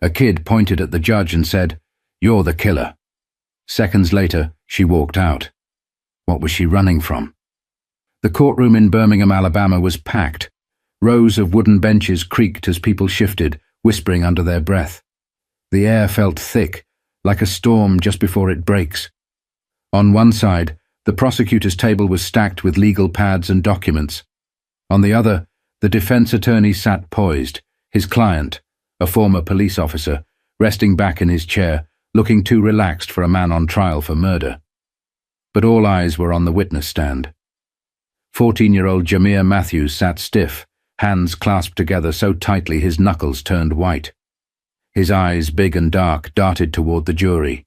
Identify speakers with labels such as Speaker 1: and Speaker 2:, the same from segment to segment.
Speaker 1: A kid pointed at the judge and said, "You're the killer." Seconds later, she walked out. What was she running from? The courtroom in Birmingham, Alabama was packed. Rows of wooden benches creaked as people shifted, whispering under their breath. The air felt thick, like a storm just before it breaks. On one side, the prosecutor's table was stacked with legal pads and documents. On the other, the defense attorney sat poised, his client, a former police officer, resting back in his chair, looking too relaxed for a man on trial for murder. But all eyes were on the witness stand. 14-year-old Jamir Matthews sat stiff, hands clasped together so tightly his knuckles turned white. His eyes, big and dark, darted toward the jury.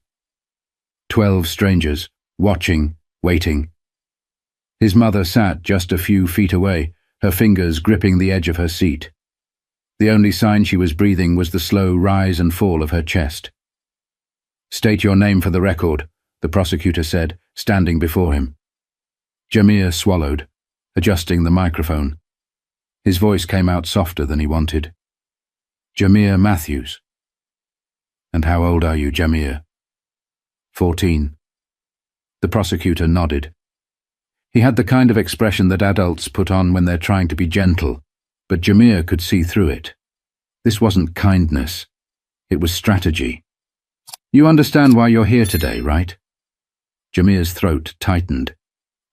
Speaker 1: 12 strangers, watching, waiting. His mother sat just a few feet away, her fingers gripping the edge of her seat. The only sign she was breathing was the slow rise and fall of her chest. "State your name for the record," the prosecutor said, standing before him. Jamir swallowed, adjusting the microphone. His voice came out softer than he wanted. "Jamir Matthews." "And how old are you, Jamir?" 14. The prosecutor nodded. He had the kind of expression that adults put on when they're trying to be gentle, but Jamir could see through it. This wasn't kindness. It was strategy. "You understand why you're here today, right?" Jamir's throat tightened.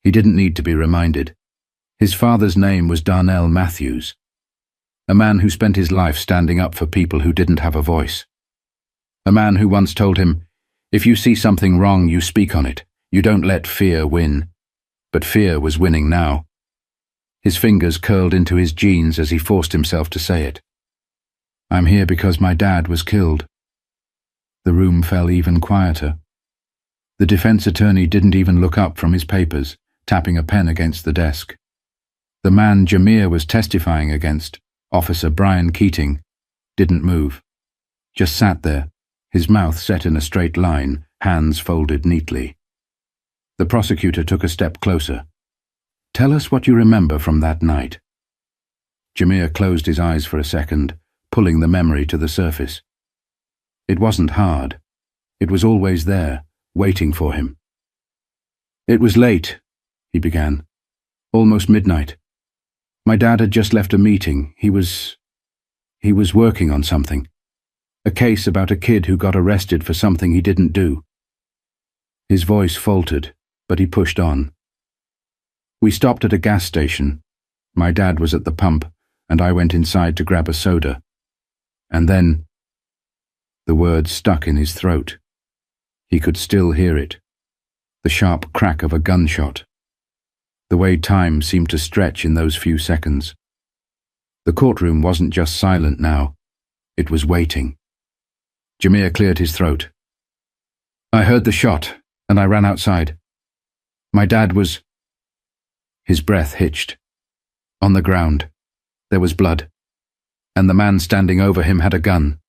Speaker 1: He didn't need to be reminded. His father's name was Darnell Matthews, a man who spent his life standing up for people who didn't have a voice. A man who once told him, "If you see something wrong, you speak on it. You don't let fear win." But fear was winning now. His fingers curled into his jeans as he forced himself to say it. "I'm here because my dad was killed." The room fell even quieter. The defense attorney didn't even look up from his papers, tapping a pen against the desk. The man Jamir was testifying against, Officer Brian Keating, didn't move. Just sat there, his mouth set in a straight line, hands folded neatly. The prosecutor took a step closer. "Tell us what you remember from that night." Jamir closed his eyes for a second, pulling the memory to the surface. It wasn't hard. It was always there, waiting for him. "It was late," he began. "Almost midnight. My dad had just left a meeting. He was working on something. A case about a kid who got arrested for something he didn't do." His voice faltered, but he pushed on. "We stopped at a gas station. My dad was at the pump, and I went inside to grab a soda. And then—" The word stuck in his throat. He could still hear it. The sharp crack of a gunshot. The way time seemed to stretch in those few seconds. The courtroom wasn't just silent now. It was waiting. Jamir cleared his throat. "I heard the shot, and I ran outside. My dad was—" His breath hitched. On the ground, there was blood, and the man standing over him had a gun.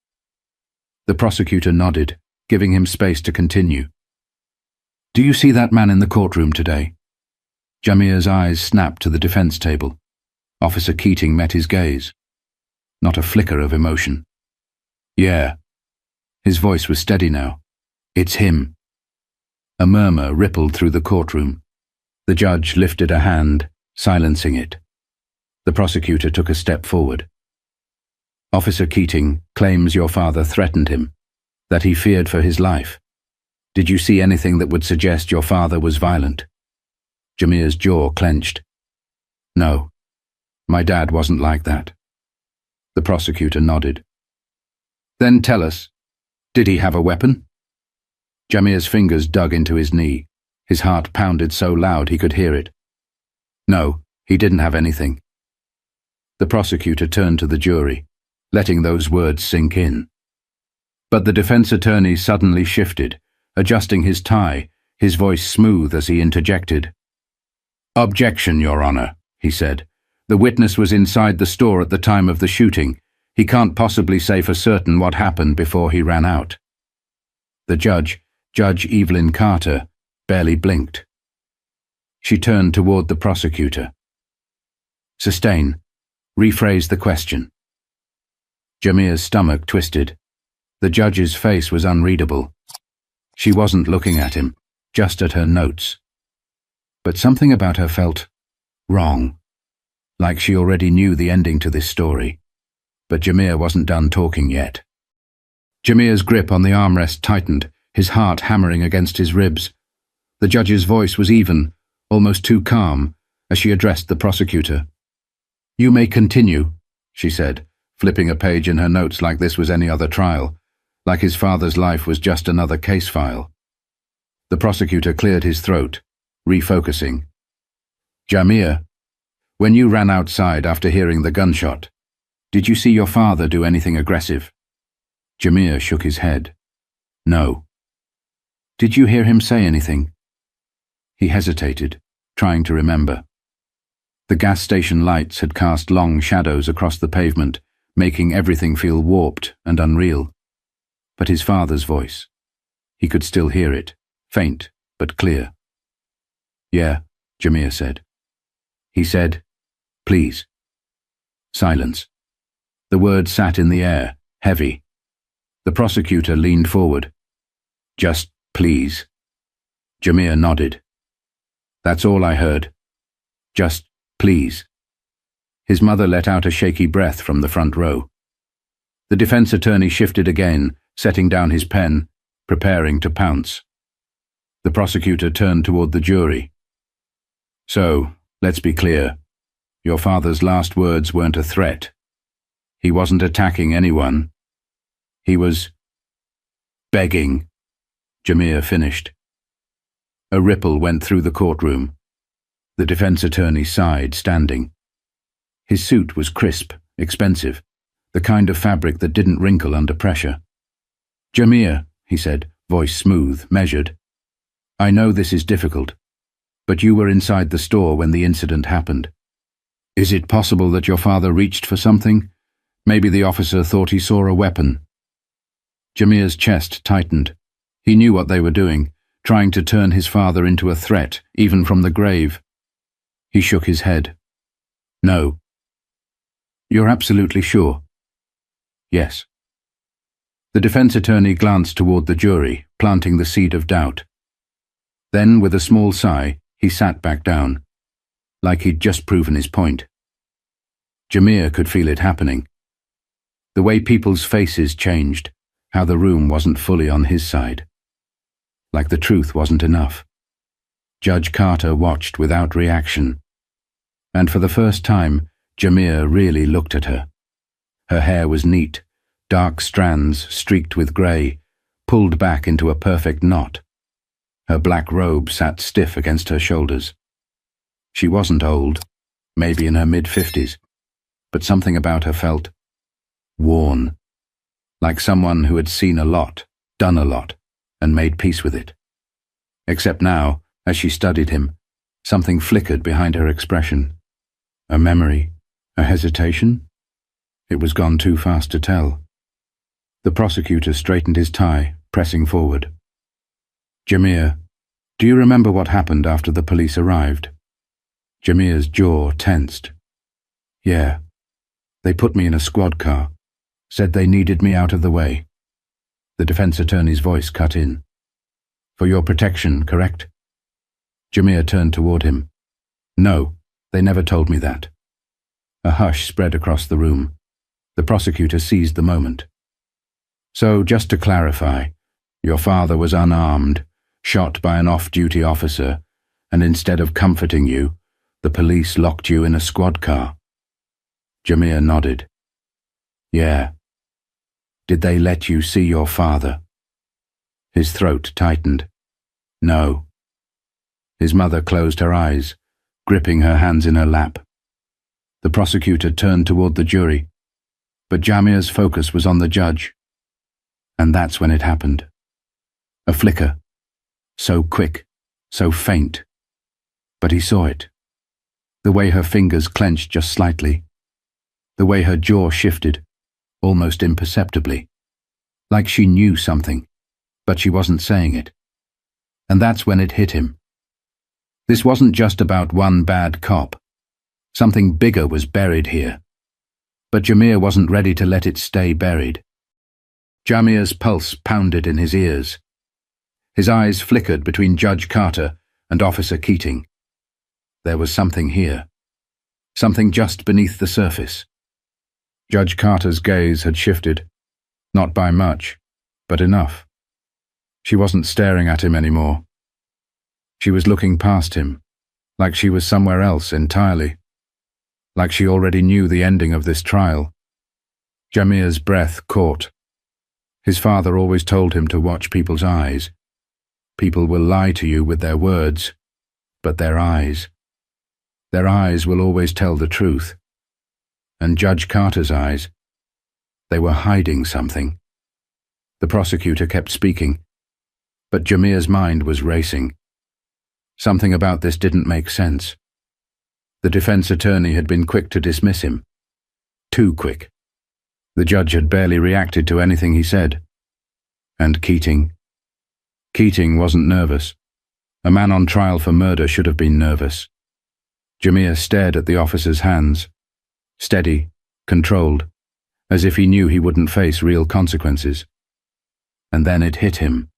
Speaker 1: The prosecutor nodded, giving him space to continue. "Do you see that man in the courtroom today?" Jamir's eyes snapped to the defense table. Officer Keating met his gaze. Not a flicker of emotion. "Yeah." His voice was steady now. "It's him." A murmur rippled through the courtroom. The judge lifted a hand, silencing it. The prosecutor took a step forward. "Officer Keating claims your father threatened him, that he feared for his life. Did you see anything that would suggest your father was violent?" Jamir's jaw clenched. "No, my dad wasn't like that." The prosecutor nodded. "Then tell us, did he have a weapon?" Jamir's fingers dug into his knee. His heart pounded so loud he could hear it. "No, he didn't have anything." The prosecutor turned to the jury, letting those words sink in. But the defense attorney suddenly shifted, adjusting his tie, his voice smooth as he interjected. "Objection, Your Honor," he said. "The witness was inside the store at the time of the shooting. He can't possibly say for certain what happened before he ran out." The judge, Judge Evelyn Carter, barely blinked. She turned toward the prosecutor. "Sustain. Rephrase the question." Jamir's stomach twisted. The judge's face was unreadable. She wasn't looking at him, just at her notes. But something about her felt wrong, like she already knew the ending to this story. But Jamir wasn't done talking yet. Jamir's grip on the armrest tightened, his heart hammering against his ribs. The judge's voice was even, almost too calm, as she addressed the prosecutor. "You may continue," she said, flipping a page in her notes like this was any other trial, like his father's life was just another case file. The prosecutor cleared his throat, refocusing. "Jamir, when you ran outside after hearing the gunshot, did you see your father do anything aggressive?" Jamir shook his head. "No." "Did you hear him say anything?" He hesitated, trying to remember. The gas station lights had cast long shadows across the pavement, making everything feel warped and unreal. But his father's voice. He could still hear it, faint but clear. "Yeah," Jamir said. He said, "Please." Silence. The word sat in the air, heavy. The prosecutor leaned forward. "Just please." Jamir nodded. "That's all I heard. Just please." His mother let out a shaky breath from the front row. The defense attorney shifted again, setting down his pen, preparing to pounce. The prosecutor turned toward the jury. "So, let's be clear. Your father's last words weren't a threat. He wasn't attacking anyone. He was begging," Jamir finished. A ripple went through the courtroom. The defense attorney sighed, standing. His suit was crisp, expensive, the kind of fabric that didn't wrinkle under pressure. "Jamir," he said, voice smooth, measured, "I know this is difficult, but you were inside the store when the incident happened. Is it possible that your father reached for something? Maybe the officer thought he saw a weapon." Jamir's chest tightened. He knew what they were doing, trying to turn his father into a threat, even from the grave. He shook his head. "No." "You're absolutely sure?" "Yes." The defense attorney glanced toward the jury, planting the seed of doubt. Then, with a small sigh, he sat back down, like he'd just proven his point. Jamir could feel it happening. The way people's faces changed, how the room wasn't fully on his side. Like the truth wasn't enough. Judge Carter watched without reaction. And for the first time, Jamir really looked at her. Her hair was neat, dark strands streaked with grey, pulled back into a perfect knot. Her black robe sat stiff against her shoulders. She wasn't old, maybe in her mid-50s, but something about her felt worn, like someone who had seen a lot, done a lot, and made peace with it. Except now, as she studied him, something flickered behind her expression. A memory, a hesitation? It was gone too fast to tell. The prosecutor straightened his tie, pressing forward. "Jamir, do you remember what happened after the police arrived?" Jamir's jaw tensed. "Yeah. They put me in a squad car, said they needed me out of the way." The defense attorney's voice cut in. "For your protection, correct?" Jamir turned toward him. "No, they never told me that." A hush spread across the room. The prosecutor seized the moment. "So, just to clarify, your father was unarmed, shot by an off-duty officer, and instead of comforting you, the police locked you in a squad car." Jamir nodded. "Yeah." "Did they let you see your father?" His throat tightened. "No." His mother closed her eyes, gripping her hands in her lap. The prosecutor turned toward the jury, but Jamir's focus was on the judge. And that's when it happened. A flicker. So quick, so faint. But he saw it. The way her fingers clenched just slightly. The way her jaw shifted, almost imperceptibly. Like she knew something, but she wasn't saying it. And that's when it hit him. This wasn't just about one bad cop. Something bigger was buried here. But Jamir wasn't ready to let it stay buried. Jamia's pulse pounded in his ears. His eyes flickered between Judge Carter and Officer Keating. There was something here. Something just beneath the surface. Judge Carter's gaze had shifted, not by much, but enough. She wasn't staring at him anymore. She was looking past him, like she was somewhere else entirely, like she already knew the ending of this trial. Jamia's breath caught. His father always told him to watch people's eyes. People will lie to you with their words, but their eyes will always tell the truth. And Judge Carter's eyes, they were hiding something. The prosecutor kept speaking, but Jamia's mind was racing. Something about this didn't make sense. The defense attorney had been quick to dismiss him. Too quick. The judge had barely reacted to anything he said. And Keating? Keating wasn't nervous. A man on trial for murder should have been nervous. Jamia stared at the officer's hands, steady, controlled, as if he knew he wouldn't face real consequences. And then it hit him.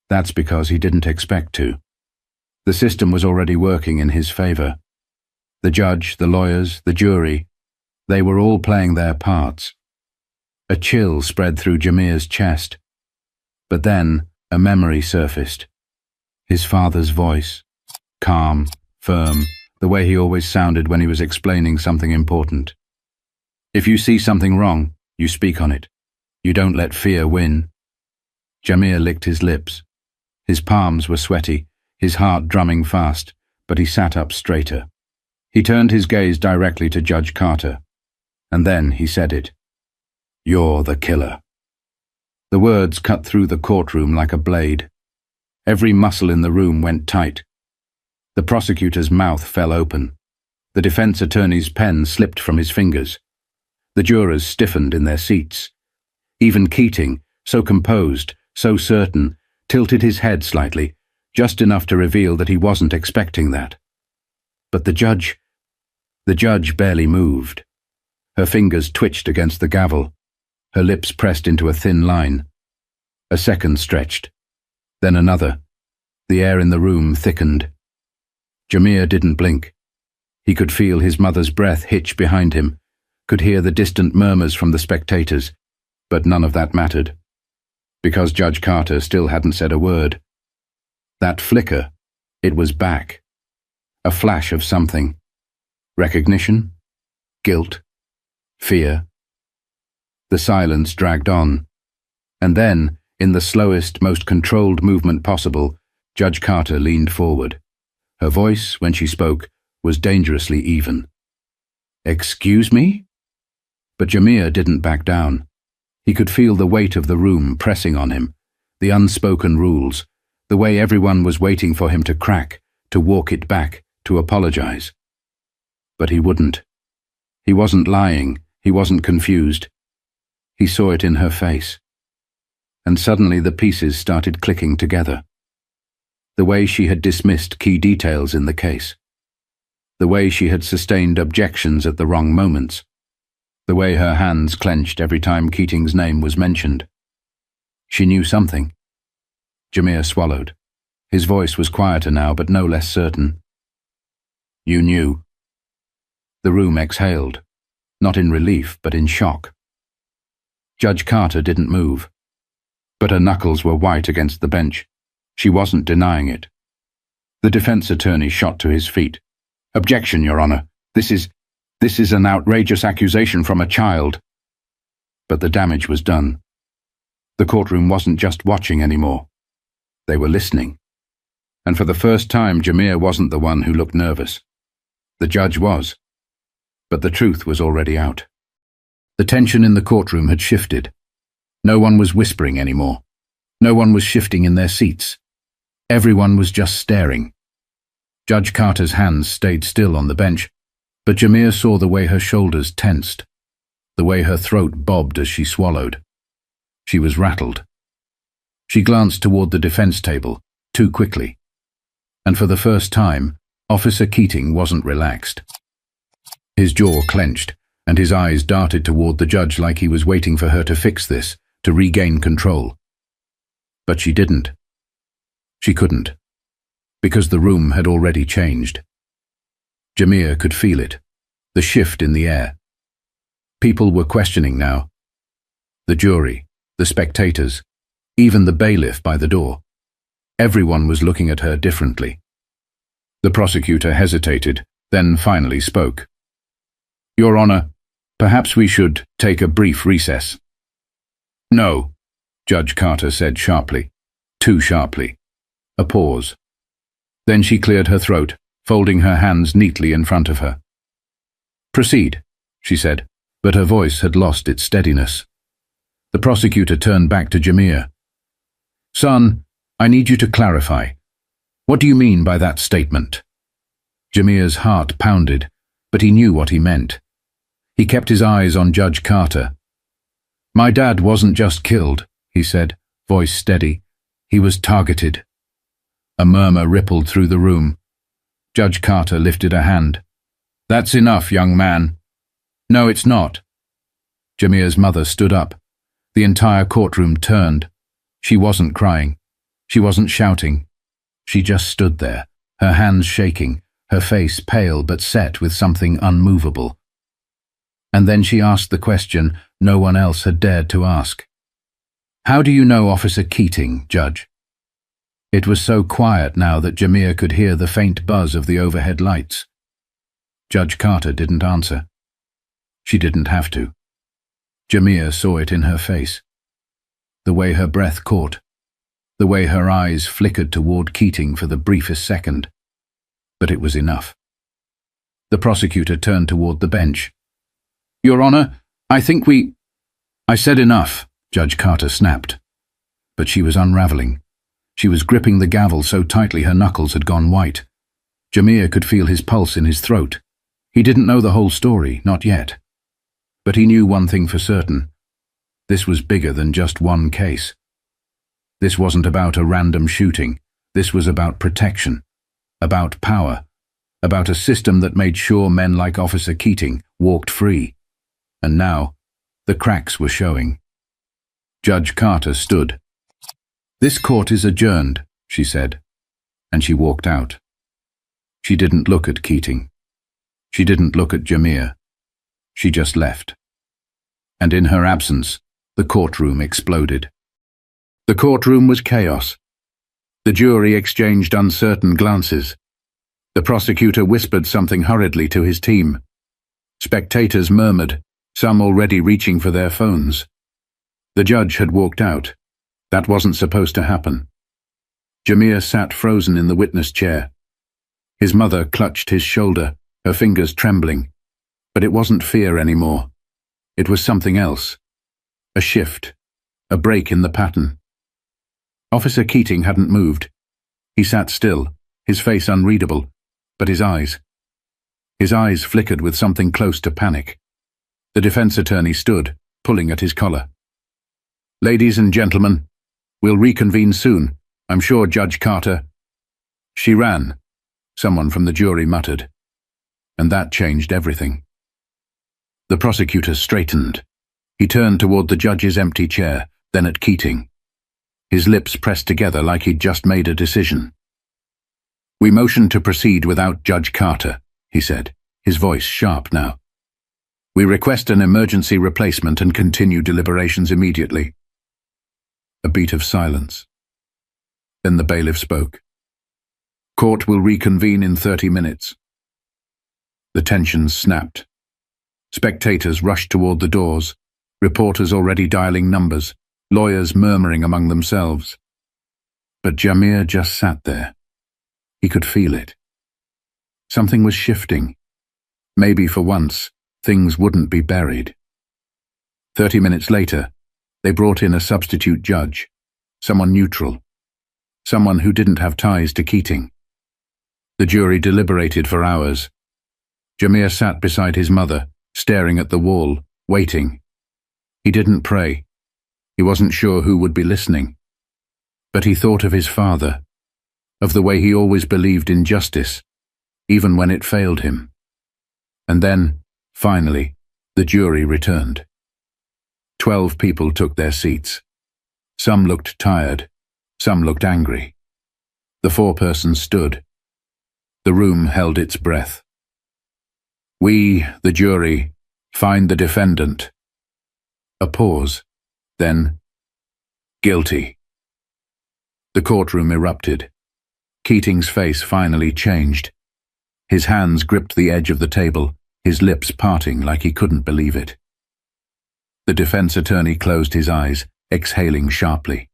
Speaker 1: That's because he didn't expect to. The system was already working in his favor. The judge, the lawyers, the jury, they were all playing their parts. A chill spread through Jamia's chest. But then a memory surfaced. His father's voice, calm, firm, the way he always sounded when he was explaining something important. If you see something wrong, you speak on it. You don't let fear win. Jamia licked his lips. His palms were sweaty, his heart drumming fast, but he sat up straighter. He turned his gaze directly to Judge Carter, and then he said it. "You're the killer." The words cut through the courtroom like a blade. Every muscle in the room went tight. The prosecutor's mouth fell open. The defense attorney's pen slipped from his fingers. The jurors stiffened in their seats. Even Keating, so composed, so certain, tilted his head slightly, just enough to reveal that he wasn't expecting that. But the judge barely moved. Her fingers twitched against the gavel. Her lips pressed into a thin line. A second stretched. Then another. The air in the room thickened. Jamia didn't blink. He could feel his mother's breath hitch behind him, could hear the distant murmurs from the spectators, but none of that mattered. Because Judge Carter still hadn't said a word. That flicker, it was back. A flash of something. Recognition? Guilt? Fear? The silence dragged on. And then, in the slowest, most controlled movement possible, Judge Carter leaned forward. Her voice, when she spoke, was dangerously even. "Excuse me?" But Jamia didn't back down. He could feel the weight of the room pressing on him, the unspoken rules, the way everyone was waiting for him to crack, to walk it back, to apologize. But he wouldn't. He wasn't lying, he wasn't confused. He saw it in her face. And suddenly the pieces started clicking together. The way she had dismissed key details in the case. The way she had sustained objections at the wrong moments. The way her hands clenched every time Keating's name was mentioned. She knew something. Jamia swallowed. His voice was quieter now, but no less certain. "You knew." The room exhaled, not in relief, but in shock. Judge Carter didn't move, but her knuckles were white against the bench. She wasn't denying it. The defense attorney shot to his feet. "Objection, Your Honor. This is an outrageous accusation from a child." But the damage was done. The courtroom wasn't just watching anymore. They were listening. And for the first time, Jamia wasn't the one who looked nervous. The judge was. But the truth was already out. The tension in the courtroom had shifted. No one was whispering anymore. No one was shifting in their seats. Everyone was just staring. Judge Carter's hands stayed still on the bench, but Jamia saw the way her shoulders tensed, the way her throat bobbed as she swallowed. She was rattled. She glanced toward the defense table, too quickly. And for the first time, Officer Keating wasn't relaxed. His jaw clenched, and his eyes darted toward the judge like he was waiting for her to fix this, to regain control. But she didn't. She couldn't, because the room had already changed. Jamia could feel it, the shift in the air. People were questioning now. The jury, the spectators, even the bailiff by the door. Everyone was looking at her differently. The prosecutor hesitated, then finally spoke. "Your Honor, perhaps we should take a brief recess." "No," Judge Carter said sharply, too sharply. A pause. Then she cleared her throat, folding her hands neatly in front of her. "Proceed," she said, but her voice had lost its steadiness. The prosecutor turned back to Jamia. "Son, I need you to clarify. What do you mean by that statement?" Jamia's heart pounded, but he knew what he meant. He kept his eyes on Judge Carter. "My dad wasn't just killed," he said, voice steady. "He was targeted." A murmur rippled through the room. Judge Carter lifted a hand. "That's enough, young man." "No, it's not." Jamia's mother stood up. The entire courtroom turned. She wasn't crying. She wasn't shouting. She just stood there, her hands shaking, her face pale but set with something unmovable. And then she asked the question no one else had dared to ask. "How do you know Officer Keating, Judge?" It was so quiet now that Jamia could hear the faint buzz of the overhead lights. Judge Carter didn't answer. She didn't have to. Jamia saw it in her face. The way her breath caught. The way her eyes flickered toward Keating for the briefest second. But it was enough. The prosecutor turned toward the bench. "Your Honor, I think we—" "I said enough," Judge Carter snapped. But she was unraveling. She was gripping the gavel so tightly her knuckles had gone white. Jamia could feel his pulse in his throat. He didn't know the whole story, not yet. But he knew one thing for certain. This was bigger than just one case. This wasn't about a random shooting. This was about protection, about power, about a system that made sure men like Officer Keating walked free. And now, the cracks were showing. Judge Carter stood. "This court is adjourned," she said, and she walked out. She didn't look at Keating. She didn't look at Jamia. She just left. And in her absence, the courtroom exploded. The courtroom was chaos. The jury exchanged uncertain glances. The prosecutor whispered something hurriedly to his team. Spectators murmured, some already reaching for their phones. The judge had walked out. That wasn't supposed to happen. Jamia sat frozen in the witness chair. His mother clutched his shoulder, her fingers trembling. But it wasn't fear anymore. It was something else. A shift. A break in the pattern. Officer Keating hadn't moved. He sat still, his face unreadable, but his eyes flickered with something close to panic. The defense attorney stood, pulling at his collar. "Ladies and gentlemen, we'll reconvene soon. I'm sure Judge Carter—" "She ran," someone from the jury muttered. And that changed everything. The prosecutor straightened. He turned toward the judge's empty chair, then at Keating. His lips pressed together like he'd just made a decision. "We motion to proceed without Judge Carter," he said, his voice sharp now. "We request an emergency replacement and continue deliberations immediately." A beat of silence. Then the bailiff spoke. "Court will reconvene in 30 minutes. The tensions snapped. Spectators rushed toward the doors, reporters already dialing numbers, lawyers murmuring among themselves. But Jamia just sat there. He could feel it. Something was shifting. Maybe for once, things wouldn't be buried. 30 minutes later, they brought in a substitute judge, someone neutral, someone who didn't have ties to Keating. The jury deliberated for hours. Jamia sat beside his mother, staring at the wall, waiting. He didn't pray. He wasn't sure who would be listening. But he thought of his father, of the way he always believed in justice, even when it failed him. And then, finally, the jury returned. 12 people took their seats. Some looked tired, some looked angry. The foreperson stood. The room held its breath. We, the jury, find the defendant. A pause, then, guilty. The courtroom erupted. Keating's face finally changed. His hands gripped the edge of the table, his lips parting like he couldn't believe it. The defense attorney closed his eyes, exhaling sharply.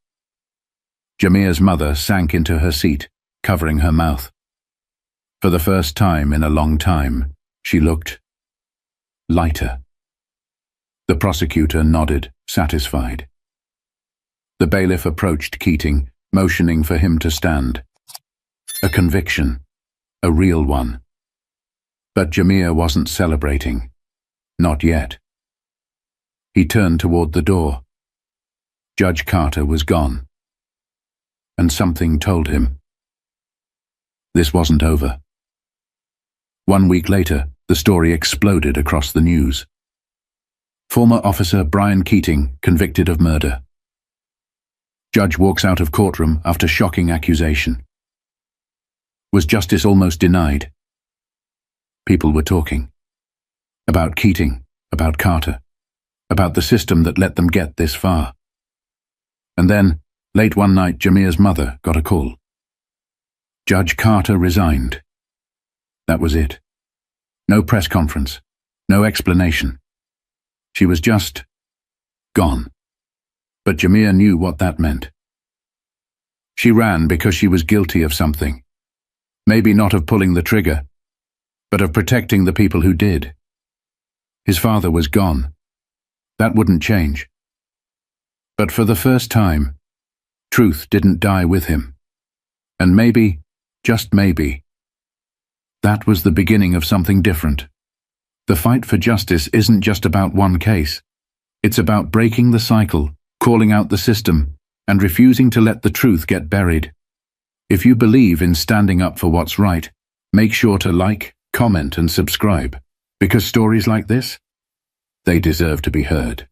Speaker 1: Jameer's mother sank into her seat, covering her mouth. For the first time in a long time, she looked lighter. The prosecutor nodded, satisfied. The bailiff approached Keating, motioning for him to stand. A conviction, a real one. But Jameer wasn't celebrating. Not yet. He turned toward the door. Judge Carter was gone. And something told him. This wasn't over. 1 week later, the story exploded across the news. Former officer Brian Keating convicted of murder. Judge walks out of courtroom after shocking accusation. Was justice almost denied? People were talking. About Keating, about Carter, about the system that let them get this far. And then, late one night, Jameer's mother got a call. Judge Carter resigned. That was it. No press conference, no explanation. She was just gone. But Jameer knew what that meant. She ran because she was guilty of something. Maybe not of pulling the trigger, but of protecting the people who did. His father was gone. That wouldn't change. But for the first time, truth didn't die with him. And maybe, just maybe, that was the beginning of something different. The fight for justice isn't just about one case. It's about breaking the cycle, calling out the system, and refusing to let the truth get buried. If you believe in standing up for what's right, make sure to like, comment, and subscribe, because stories like this, they deserve to be heard.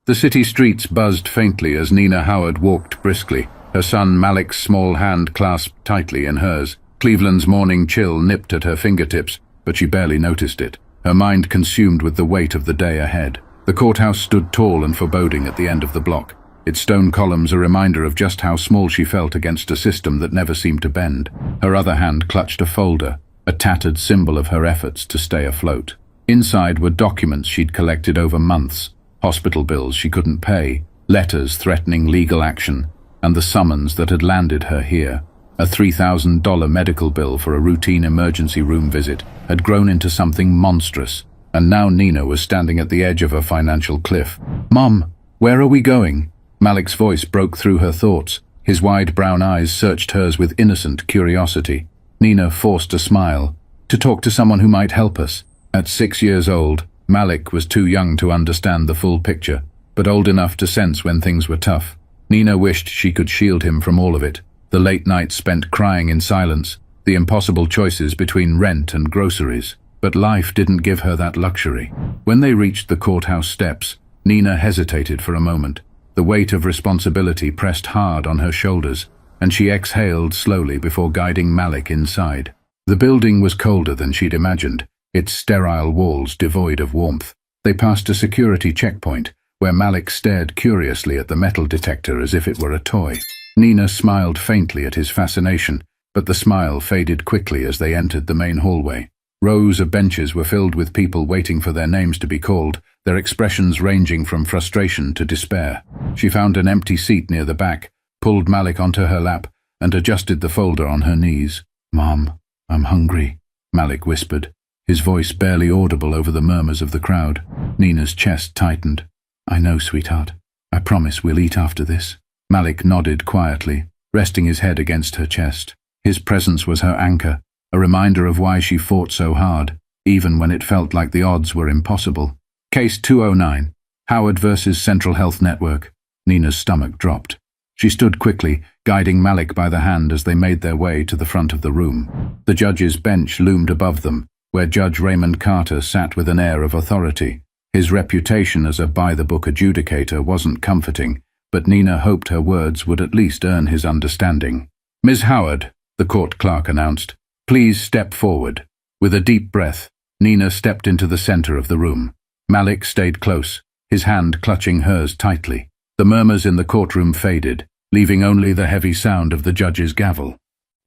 Speaker 1: The city streets buzzed faintly as Nina Howard walked briskly, her son Malik's small hand clasped tightly in hers. Cleveland's morning chill nipped at her fingertips, but she barely noticed it, her mind consumed with the weight of the day ahead. The courthouse stood tall and foreboding at the end of the block, its stone columns a reminder of just how small she felt against a system that never seemed to bend. Her other hand clutched a folder, a tattered symbol of her efforts to stay afloat. Inside were documents she'd collected over months, hospital bills she couldn't pay, letters threatening legal action, and the summons that had landed her here. A $3,000 medical bill for a routine emergency room visit had grown into something monstrous, and now Nina was standing at the edge of a financial cliff. "Mom, where are we going?" Malik's voice broke through her thoughts. His wide brown eyes searched hers with innocent curiosity. Nina forced a smile. "To talk to someone who might help us." At 6 years old, Malik was too young to understand the full picture, but old enough to sense when things were tough. Nina wished she could shield him from all of it. The late nights spent crying in silence, the impossible choices between rent and groceries. But life didn't give her that luxury. When they reached the courthouse steps, Nina hesitated for a moment. The weight of responsibility pressed hard on her shoulders, and she exhaled slowly before guiding Malik inside. The building was colder than she'd imagined, its sterile walls devoid of warmth. They passed a security checkpoint, where Malik stared curiously at the metal detector as if it were a toy. Nina smiled faintly at his fascination, but the smile faded quickly as they entered the main hallway. Rows of benches were filled with people waiting for their names to be called, their expressions ranging from frustration to despair. She found an empty seat near the back, pulled Malik onto her lap, and adjusted the folder on her knees. "Mom, I'm hungry," Malik whispered, his voice barely audible over the murmurs of the crowd. Nina's chest tightened. "I know, sweetheart. I promise we'll eat after this." Malik nodded quietly, resting his head against her chest. His presence was her anchor, a reminder of why she fought so hard, even when it felt like the odds were impossible. Case 209, Howard versus Central Health Network. Nina's stomach dropped. She stood quickly, guiding Malik by the hand as they made their way to the front of the room. The judge's bench loomed above them, where Judge Raymond Carter sat with an air of authority. His reputation as a by-the-book adjudicator wasn't comforting, but Nina hoped her words would at least earn his understanding. "Ms. Howard," the court clerk announced, "please step forward." With a deep breath, Nina stepped into the center of the room. Malik stayed close, his hand clutching hers tightly. The murmurs in the courtroom faded, leaving only the heavy sound of the judge's gavel.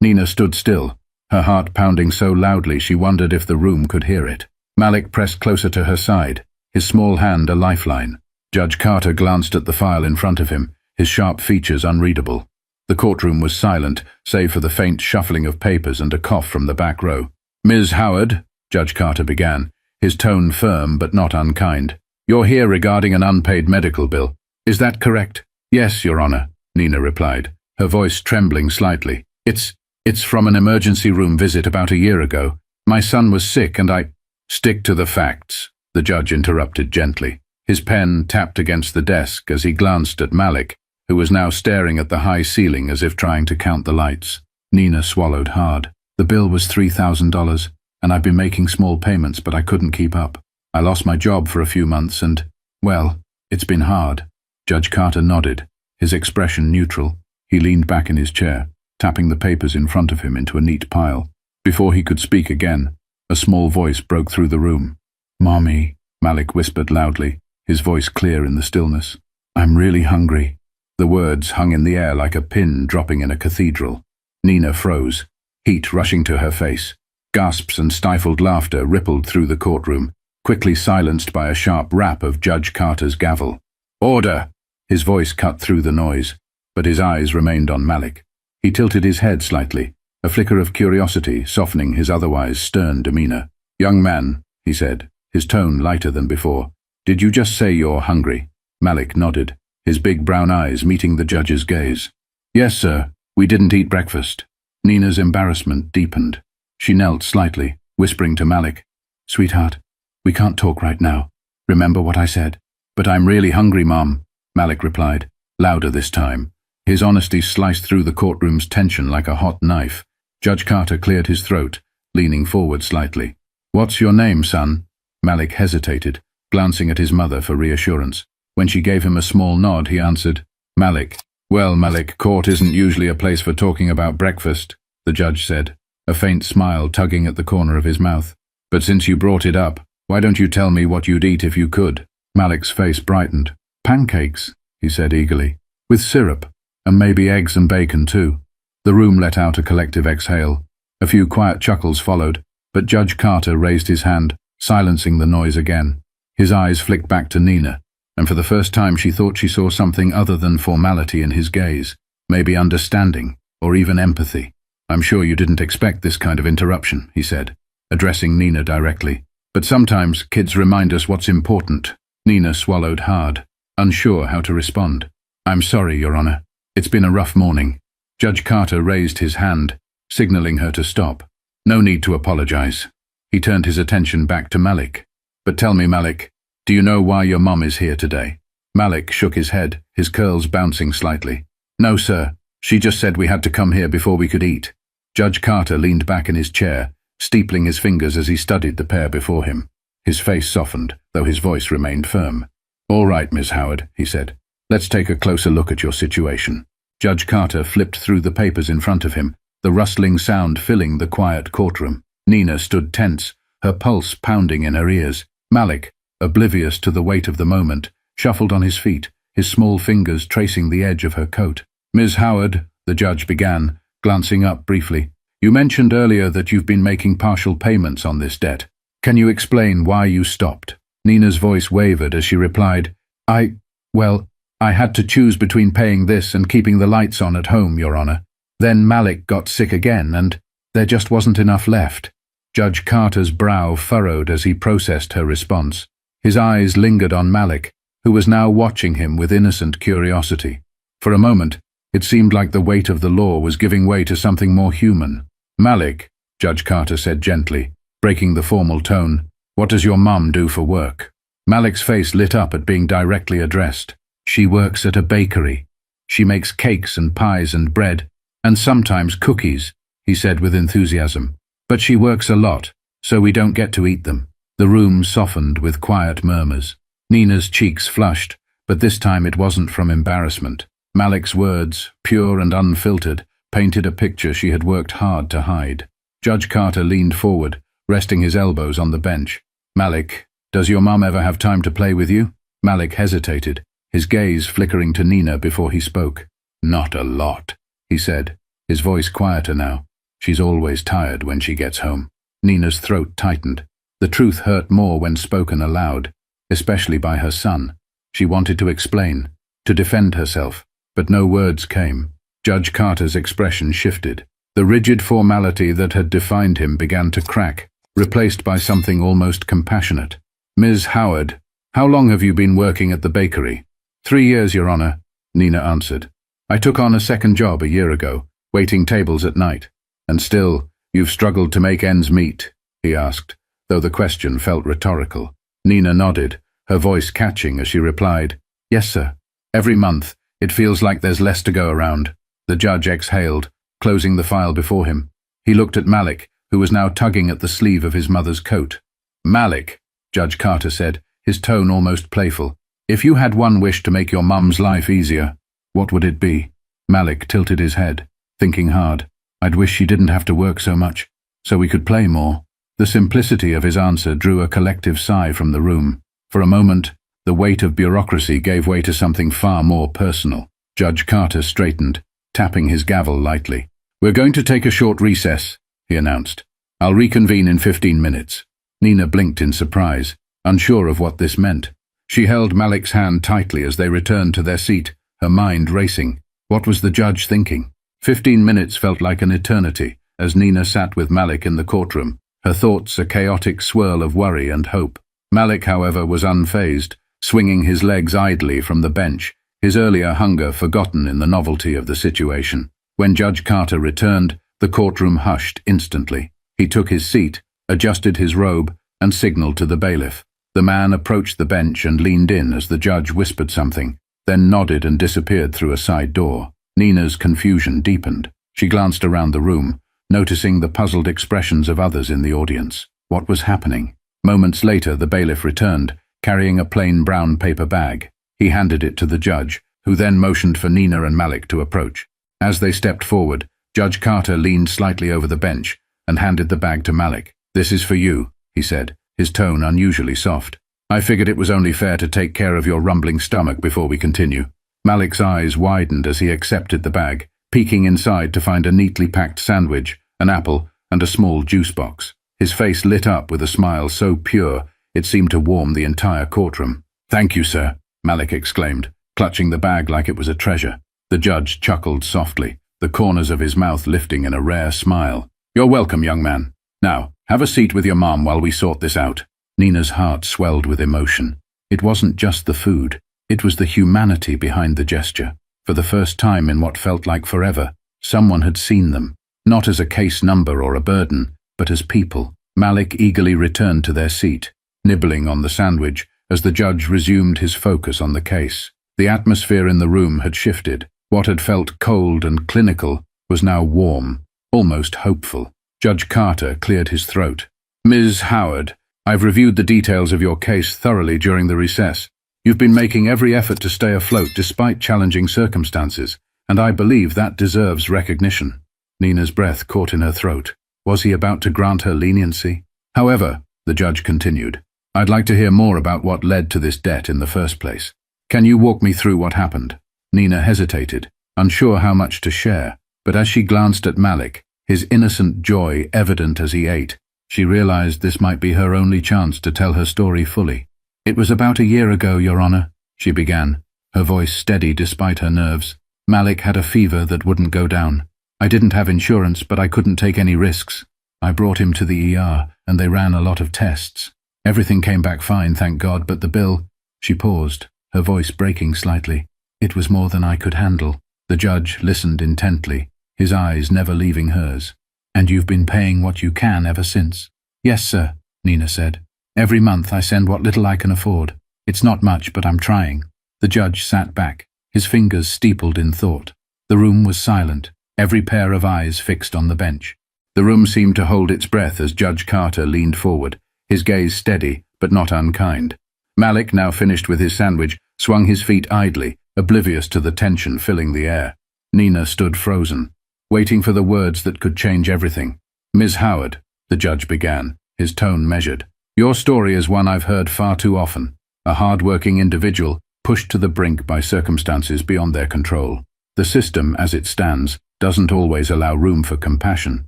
Speaker 1: Nina stood still, her heart pounding so loudly she wondered if the room could hear it. Malik pressed closer to her side, his small hand a lifeline. Judge Carter glanced at the file in front of him, his sharp features unreadable. The courtroom was silent, save for the faint shuffling of papers and a cough from the back row. "Ms. Howard," Judge Carter began, his tone firm but not unkind. "You're here regarding an unpaid medical bill. Is that correct?" "Yes, Your Honor," Nina replied, her voice trembling slightly. It's from an emergency room visit about a year ago. My son was sick and I—" "Stick to the facts," the judge interrupted gently. His pen tapped against the desk as he glanced at Malik, who was now staring at the high ceiling as if trying to count the lights. Nina swallowed hard. "The bill was $3,000, and I've been making small payments, but I couldn't keep up. I lost my job for a few months and, well, it's been hard." Judge Carter nodded, his expression neutral. He leaned back in his chair, tapping the papers in front of him into a neat pile. Before he could speak again, a small voice broke through the room. "Mommy," Malik whispered loudly, his voice clear in the stillness. "I'm really hungry." The words hung in the air like a pin dropping in a cathedral. Nina froze, heat rushing to her face. Gasps and stifled laughter rippled through the courtroom, quickly silenced by a sharp rap of Judge Carter's gavel. "Order!" His voice cut through the noise, but his eyes remained on Malik. He tilted his head slightly, a flicker of curiosity softening his otherwise stern demeanor. "Young man," he said, his tone lighter than before, "did you just say you're hungry?" Malik nodded, his big brown eyes meeting the judge's gaze. "Yes, sir. We didn't eat breakfast." Nina's embarrassment deepened. She knelt slightly, whispering to Malik, "Sweetheart, we can't talk right now. Remember what I said?" "But I'm really hungry, Mom," Malik replied, louder this time. His honesty sliced through the courtroom's tension like a hot knife. Judge Carter cleared his throat, leaning forward slightly. "What's your name, son?" Malik hesitated, glancing at his mother for reassurance. When she gave him a small nod, he answered, "Malik." "Well, Malik, court isn't usually a place for talking about breakfast," the judge said, a faint smile tugging at the corner of his mouth. "But since you brought it up, why don't you tell me what you'd eat if you could?" Malik's face brightened. "Pancakes," he said eagerly, "with syrup, and maybe eggs and bacon too." The room let out a collective exhale. A few quiet chuckles followed, but Judge Carter raised his hand, silencing the noise again. His eyes flicked back to Nina, and for the first time she thought she saw something other than formality in his gaze, maybe understanding, or even empathy. "I'm sure you didn't expect this kind of interruption," he said, addressing Nina directly. "But sometimes kids remind us what's important." Nina swallowed hard, unsure how to respond. "I'm sorry, Your Honor. It's been a rough morning." Judge Carter raised his hand, signaling her to stop. "No need to apologize." He turned his attention back to Malik. "But tell me, Malik, do you know why your mom is here today?" Malik shook his head, his curls bouncing slightly. "No, sir. She just said we had to come here before we could eat." Judge Carter leaned back in his chair, steepling his fingers as he studied the pair before him. His face softened, though his voice remained firm. "All right, Miss Howard," he said. "Let's take a closer look at your situation." Judge Carter flipped through the papers in front of him, the rustling sound filling the quiet courtroom. Nina stood tense, her pulse pounding in her ears. Malik, oblivious to the weight of the moment, shuffled on his feet, his small fingers tracing the edge of her coat. "Ms. Howard," the judge began, glancing up briefly, "you mentioned earlier that you've been making partial payments on this debt. Can you explain why you stopped?" Nina's voice wavered as she replied, I had to choose between paying this and keeping the lights on at home, Your Honor. Then Malik got sick again, and there just wasn't enough left." Judge Carter's brow furrowed as he processed her response. His eyes lingered on Malik, who was now watching him with innocent curiosity. For a moment, it seemed like the weight of the law was giving way to something more human. "Malik," Judge Carter said gently, breaking the formal tone, "what does your mum do for work?" Malik's face lit up at being directly addressed. "She works at a bakery." She makes cakes and pies and bread, and sometimes cookies, he said with enthusiasm. But she works a lot, so we don't get to eat them. The room softened with quiet murmurs. Nina's cheeks flushed, but this time it wasn't from embarrassment. Malik's words, pure and unfiltered, painted a picture she had worked hard to hide. Judge Carter leaned forward, resting his elbows on the bench. Malik, does your mum ever have time to play with you? Malik hesitated, his gaze flickering to Nina before he spoke. Not a lot, he said, his voice quieter now. She's always tired when she gets home. Nina's throat tightened. The truth hurt more when spoken aloud, especially by her son. She wanted to explain, to defend herself, but no words came. Judge Carter's expression shifted. The rigid formality that had defined him began to crack, replaced by something almost compassionate. Ms. Howard, how long have you been working at the bakery? 3 years, Your Honor, Nina answered. I took on a second job a year ago, waiting tables at night. And still, you've struggled to make ends meet, he asked, though the question felt rhetorical. Nina nodded, her voice catching as she replied, Yes, sir. Every month, it feels like there's less to go around. The judge exhaled, closing the file before him. He looked at Malik, who was now tugging at the sleeve of his mother's coat. Malik, Judge Carter said, his tone almost playful, if you had one wish to make your mum's life easier, what would it be? Malik tilted his head, thinking hard. I'd wish she didn't have to work so much, so we could play more. The simplicity of his answer drew a collective sigh from the room. For a moment, the weight of bureaucracy gave way to something far more personal. Judge Carter straightened, tapping his gavel lightly. We're going to take a short recess, he announced. I'll reconvene in 15 minutes. Nina blinked in surprise, unsure of what this meant. She held Malik's hand tightly as they returned to their seat, her mind racing. What was the judge thinking? 15 minutes felt like an eternity as Nina sat with Malik in the courtroom, her thoughts a chaotic swirl of worry and hope. Malik, however, was unfazed, swinging his legs idly from the bench, his earlier hunger forgotten in the novelty of the situation. When Judge Carter returned, the courtroom hushed instantly. He took his seat, adjusted his robe, and signaled to the bailiff. The man approached the bench and leaned in as the judge whispered something, then nodded and disappeared through a side door. Nina's confusion deepened. She glanced around the room, noticing the puzzled expressions of others in the audience. What was happening? Moments later, the bailiff returned, carrying a plain brown paper bag. He handed it to the judge, who then motioned for Nina and Malik to approach. As they stepped forward, Judge Carter leaned slightly over the bench and handed the bag to Malik. This is for you, he said, his tone unusually soft. I figured it was only fair to take care of your rumbling stomach before we continue. Malik's eyes widened as he accepted the bag, peeking inside to find a neatly packed sandwich, an apple, and a small juice box. His face lit up with a smile so pure it seemed to warm the entire courtroom. Thank you, sir, Malik exclaimed, clutching the bag like it was a treasure. The judge chuckled softly, the corners of his mouth lifting in a rare smile. You're welcome, young man. Now, have a seat with your mom while we sort this out. Nina's heart swelled with emotion. It wasn't just the food. It was the humanity behind the gesture. For the first time in what felt like forever, someone had seen them, not as a case number or a burden, but as people. Malik eagerly returned to their seat, nibbling on the sandwich as the judge resumed his focus on the case. The atmosphere in the room had shifted. What had felt cold and clinical was now warm, almost hopeful. Judge Carter cleared his throat. Ms. Howard, I've reviewed the details of your case thoroughly during the recess. You've been making every effort to stay afloat despite challenging circumstances, and I believe that deserves recognition. Nina's breath caught in her throat. Was he about to grant her leniency? However, the judge continued, I'd like to hear more about what led to this debt in the first place. Can you walk me through what happened? Nina hesitated, unsure how much to share, but as she glanced at Malik, his innocent joy evident as he ate, she realized this might be her only chance to tell her story fully. It was about a year ago, Your Honor, she began, her voice steady despite her nerves. Malik had a fever that wouldn't go down. I didn't have insurance, but I couldn't take any risks. I brought him to the ER, and they ran a lot of tests. Everything came back fine, thank God, but the bill... She paused, her voice breaking slightly. It was more than I could handle. The judge listened intently, his eyes never leaving hers. And you've been paying what you can ever since? Yes, sir, Nina said. Every month I send what little I can afford. It's not much, but I'm trying. The judge sat back, his fingers steepled in thought. The room was silent, every pair of eyes fixed on the bench. The room seemed to hold its breath as Judge Carter leaned forward, his gaze steady but not unkind. Malik, now finished with his sandwich, swung his feet idly, oblivious to the tension filling the air. Nina stood frozen, waiting for the words that could change everything. "Ms. Howard," the judge began, his tone measured. "Your story is one I've heard far too often. A hard-working individual pushed to the brink by circumstances beyond their control. The system, as it stands, doesn't always allow room for compassion.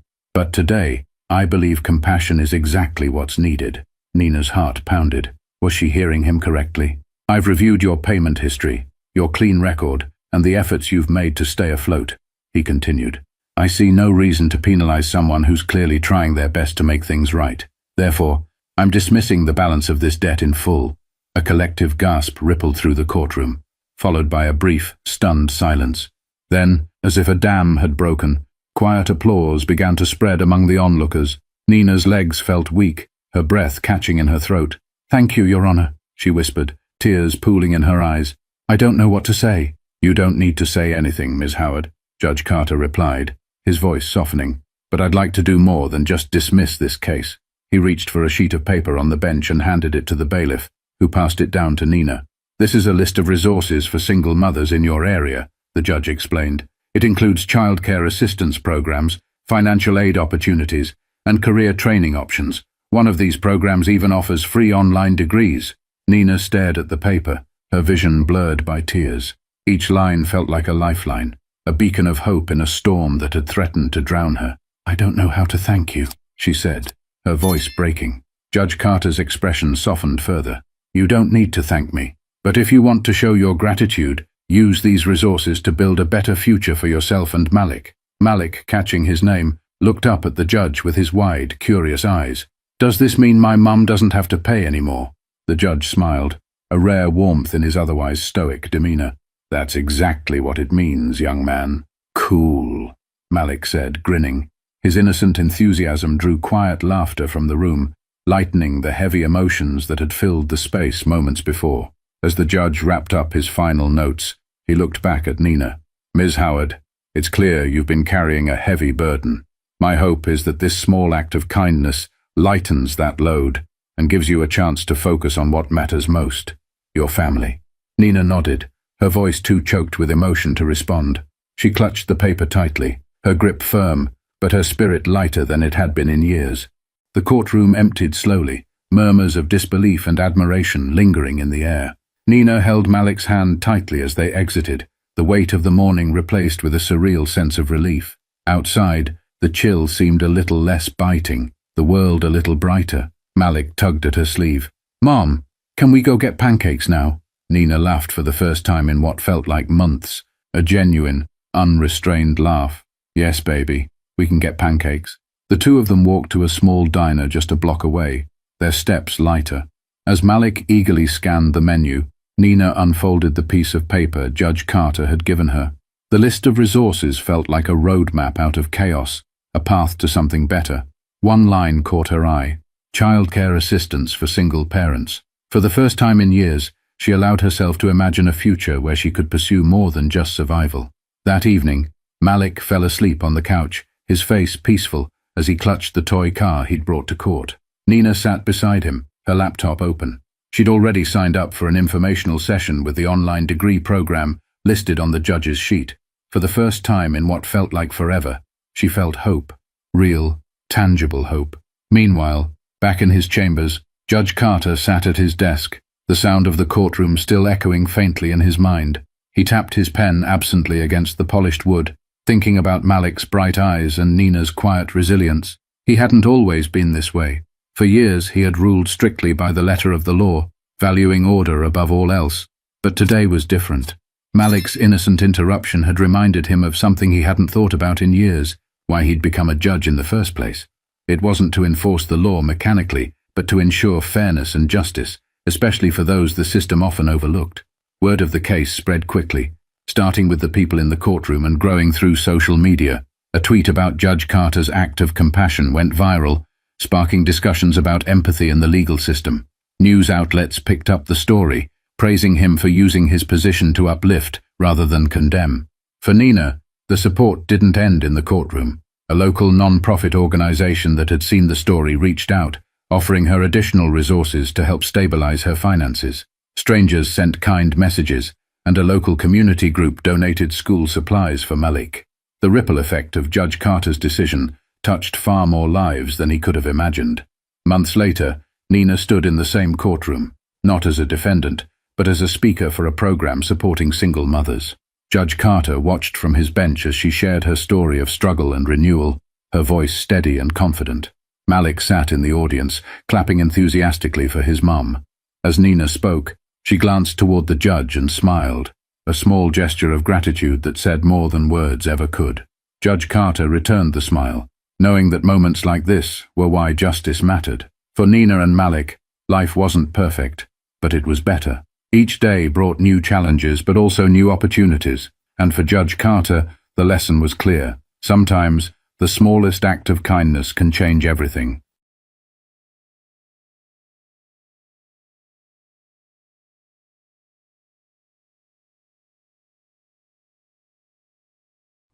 Speaker 1: But today, I believe compassion is exactly what's needed." Nina's heart pounded. Was she hearing him correctly? "I've reviewed your payment history, your clean record, and the efforts you've made to stay afloat," he continued. "I see no reason to penalize someone who's clearly trying their best to make things right. Therefore, I'm dismissing the balance of this debt in full." A collective gasp rippled through the courtroom, followed by a brief, stunned silence. Then, as if a dam had broken, quiet applause began to spread among the onlookers. Nina's legs felt weak, her breath catching in her throat. "Thank you, Your Honor," she whispered, tears pooling in her eyes. "I don't know what to say." "You don't need to say anything, Ms. Howard," Judge Carter replied, his voice softening. "But I'd like to do more than just dismiss this case." He reached for a sheet of paper on the bench and handed it to the bailiff, who passed it down to Nina. "This is a list of resources for single mothers in your area," the judge explained. "It includes childcare assistance programs, financial aid opportunities, and career training options. One of these programs even offers free online degrees." Nina stared at the paper, her vision blurred by tears. Each line felt like a lifeline, a beacon of hope in a storm that had threatened to drown her. "I don't know how to thank you," she said, her voice breaking. Judge Carter's expression softened further. "You don't need to thank me, but if you want to show your gratitude, use these resources to build a better future for yourself and Malik." Malik, catching his name, looked up at the judge with his wide, curious eyes. "Does this mean my mum doesn't have to pay anymore?" The judge smiled, a rare warmth in his otherwise stoic demeanor. "That's exactly what it means, young man." "Cool," Malik said, grinning. His innocent enthusiasm drew quiet laughter from the room, lightening the heavy emotions that had filled the space moments before. As the judge wrapped up his final notes, he looked back at Nina. "Ms. Howard, it's clear you've been carrying a heavy burden. My hope is that this small act of kindness lightens that load and gives you a chance to focus on what matters most, your family." Nina nodded, her voice too choked with emotion to respond. She clutched the paper tightly, her grip firm, but her spirit lighter than it had been in years. The courtroom emptied slowly, murmurs of disbelief and admiration lingering in the air. Nina held Malik's hand tightly as they exited, the weight of the morning replaced with a surreal sense of relief. Outside, the chill seemed a little less biting, the world a little brighter. Malik tugged at her sleeve. "Mom, can we go get pancakes now?" Nina laughed for the first time in what felt like months, a genuine, unrestrained laugh. "Yes, baby, we can get pancakes." The two of them walked to a small diner just a block away, their steps lighter. As Malik eagerly scanned the menu, Nina unfolded the piece of paper Judge Carter had given her. The list of resources felt like a roadmap out of chaos, a path to something better. One line caught her eye: childcare assistance for single parents. For the first time in years, she allowed herself to imagine a future where she could pursue more than just survival. That evening, Malik fell asleep on the couch, his face peaceful as he clutched the toy car he'd brought to court. Nina sat beside him, her laptop open. She'd already signed up for an informational session with the online degree program listed on the judge's sheet. For the first time in what felt like forever, she felt hope. Real, tangible hope. Meanwhile, back in his chambers, Judge Carter sat at his desk, the sound of the courtroom still echoing faintly in his mind. He tapped his pen absently against the polished wood, thinking about Malik's bright eyes and Nina's quiet resilience. He hadn't always been this way. For years he had ruled strictly by the letter of the law, valuing order above all else. But today was different. Malik's innocent interruption had reminded him of something he hadn't thought about in years: why he'd become a judge in the first place. It wasn't to enforce the law mechanically, but to ensure fairness and justice, especially for those the system often overlooked. Word of the case spread quickly, starting with the people in the courtroom and growing through social media. A tweet about Judge Carter's act of compassion went viral, sparking discussions about empathy in the legal system. News outlets picked up the story, praising him for using his position to uplift rather than condemn. For Nina, the support didn't end in the courtroom. A local non-profit organization that had seen the story reached out, offering her additional resources to help stabilize her finances. Strangers sent kind messages, and a local community group donated school supplies for Malik. The ripple effect of Judge Carter's decision touched far more lives than he could have imagined. Months later, Nina stood in the same courtroom, not as a defendant, but as a speaker for a program supporting single mothers. Judge Carter watched from his bench as she shared her story of struggle and renewal, her voice steady and confident. Malik sat in the audience, clapping enthusiastically for his mum. As Nina spoke, she glanced toward the judge and smiled, a small gesture of gratitude that said more than words ever could. Judge Carter returned the smile, knowing that moments like this were why justice mattered. For Nina and Malik, life wasn't perfect, but it was better. Each day brought new challenges but also new opportunities, and for Judge Carter, the lesson was clear. Sometimes, the smallest act of kindness can change everything.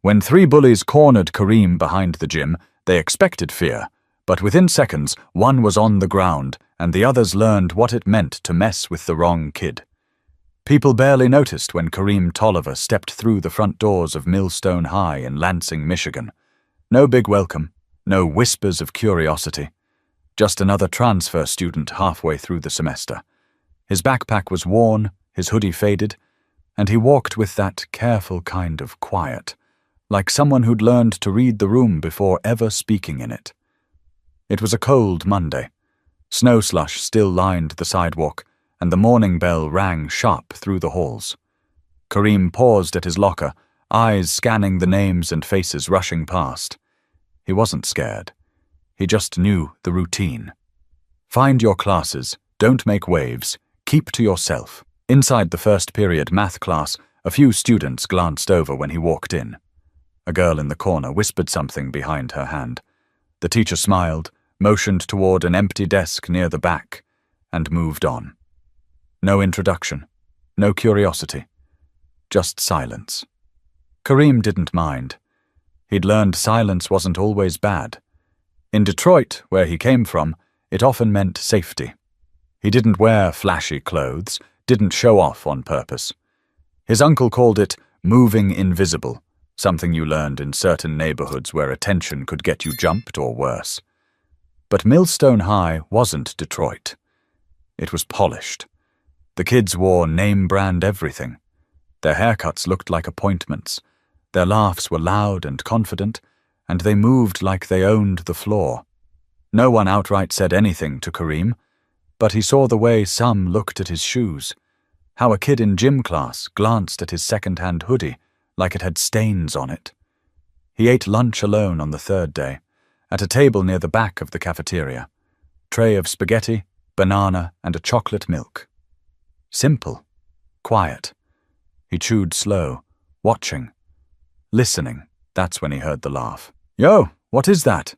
Speaker 2: When three bullies cornered Kareem behind the gym, they expected fear, but within seconds, one was on the ground, and the others learned what it meant to mess with the wrong kid. People barely noticed when Kareem Tolliver stepped through the front doors of Millstone High in Lansing, Michigan. No big welcome, no whispers of curiosity. Just another transfer student halfway through the semester. His backpack was worn, his hoodie faded, and he walked with that careful kind of quiet, like someone who'd learned to read the room before ever speaking in it. It was a cold Monday. Snow slush still lined the sidewalk, and the morning bell rang sharp through the halls. Kareem paused at his locker, eyes scanning the names and faces rushing past. He wasn't scared. He just knew the routine. Find your classes, don't make waves, keep to yourself. Inside the first period math class, a few students glanced over when he walked in. A girl in the corner whispered something behind her hand. The teacher smiled, motioned toward an empty desk near the back, and moved on. No introduction, no curiosity, just silence. Kareem didn't mind. He'd learned silence wasn't always bad. In Detroit, where he came from, it often meant safety. He didn't wear flashy clothes, didn't show off on purpose. His uncle called it moving invisible, something you learned in certain neighborhoods where attention could get you jumped or worse. But Millstone High wasn't Detroit. It was polished. The kids wore name-brand everything. Their haircuts looked like appointments. Their laughs were loud and confident, and they moved like they owned the floor. No one outright said anything to Kareem, but he saw the way some looked at his shoes, how a kid in gym class glanced at his second-hand hoodie like it had stains on it. He ate lunch alone on the third day, at a table near the back of the cafeteria. Tray of spaghetti, banana, and a chocolate milk. Simple. Quiet. He chewed slow, watching. Listening. That's when he heard the laugh. "Yo, what is that?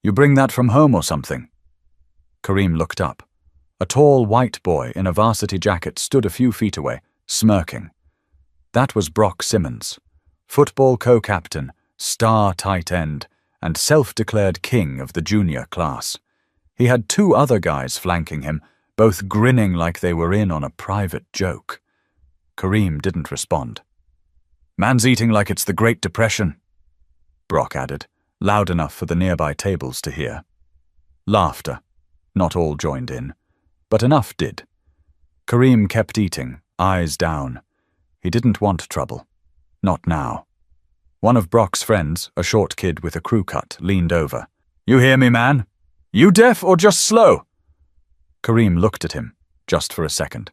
Speaker 2: You bring that from home or something?" Kareem looked up. A tall white boy in a varsity jacket stood a few feet away, smirking. That was Brock Simmons, football co-captain, star tight end, and self-declared king of the junior class. He had two other guys flanking him, both grinning like they were in on a private joke. Kareem didn't respond. "Man's eating like it's the Great Depression," Brock added, loud enough for the nearby tables to hear. Laughter. Not all joined in, but enough did. Kareem kept eating, eyes down. He didn't want trouble. Not now. One of Brock's friends, a short kid with a crew cut, leaned over. "You hear me, man? You deaf or just slow?" Kareem looked at him, just for a second.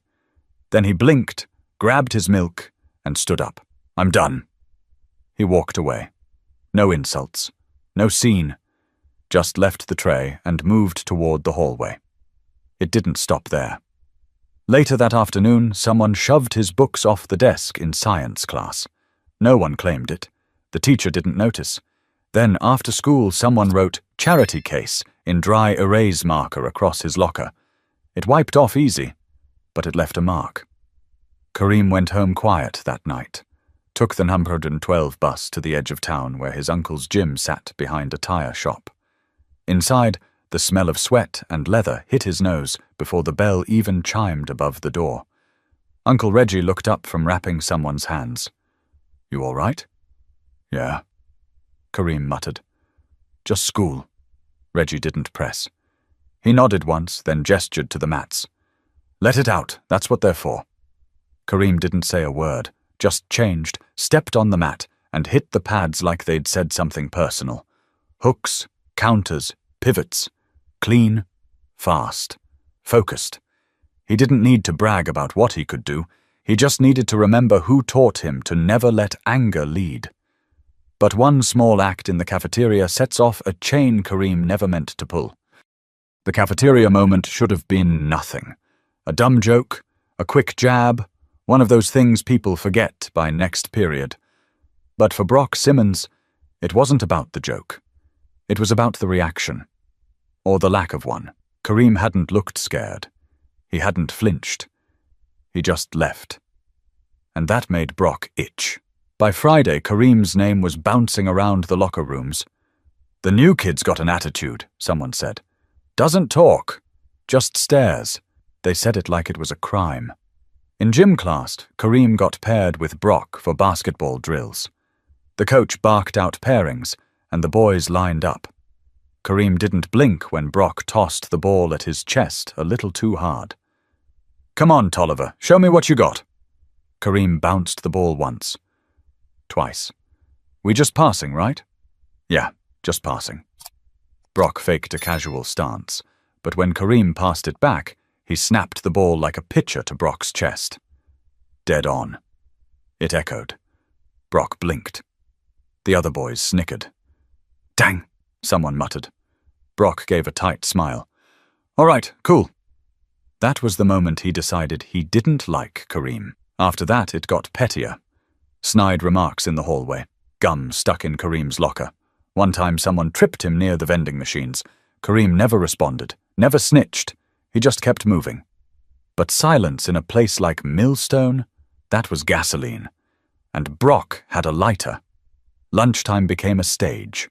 Speaker 2: Then he blinked, grabbed his milk, and stood up. "I'm done." He walked away. No insults, no scene. Just left the tray and moved toward the hallway. It didn't stop there. Later that afternoon, someone shoved his books off the desk in science class. No one claimed it. The teacher didn't notice. Then, after school, someone wrote "charity case" in dry erase marker across his locker. It wiped off easy, but it left a mark. Kareem went home quiet that night, took the 112 bus to the edge of town where his uncle's gym sat behind a tire shop. Inside, the smell of sweat and leather hit his nose before the bell even chimed above the door. Uncle Reggie looked up from wrapping someone's hands. "You all right?" "Yeah," Kareem muttered. "Just school." Reggie didn't press. He nodded once, then gestured to the mats. "Let it out, that's what they're for." Kareem didn't say a word, just changed, stepped on the mat, and hit the pads like they'd said something personal. Hooks, counters, pivots. Clean, fast, focused. He didn't need to brag about what he could do, he just needed to remember who taught him to never let anger lead. But one small act in the cafeteria sets off a chain Kareem never meant to pull. The cafeteria moment should have been nothing. A dumb joke, a quick jab, one of those things people forget by next period. But for Brock Simmons, it wasn't about the joke. It was about the reaction. Or the lack of one. Kareem hadn't looked scared. He hadn't flinched. He just left. And that made Brock itch. By Friday, Kareem's name was bouncing around the locker rooms. "The new kid's got an attitude," someone said. "Doesn't talk, just stares." They said it like it was a crime. In gym class, Kareem got paired with Brock for basketball drills. The coach barked out pairings, and the boys lined up. Kareem didn't blink when Brock tossed the ball at his chest a little too hard. "Come on, Tolliver, show me what you got." Kareem bounced the ball once. Twice. "We just passing, right?" "Yeah, just passing." Brock faked a casual stance, but when Kareem passed it back, he snapped the ball like a pitcher to Brock's chest. Dead on. It echoed. Brock blinked. The other boys snickered. "Dang," someone muttered. Brock gave a tight smile. "All right, cool." That was the moment he decided he didn't like Kareem. After that, it got pettier. Snide remarks in the hallway. Gum stuck in Kareem's locker. One time someone tripped him near the vending machines. Kareem never responded, never snitched. He just kept moving. But silence in a place like Millstone, that was gasoline. And Brock had a lighter. Lunchtime became a stage.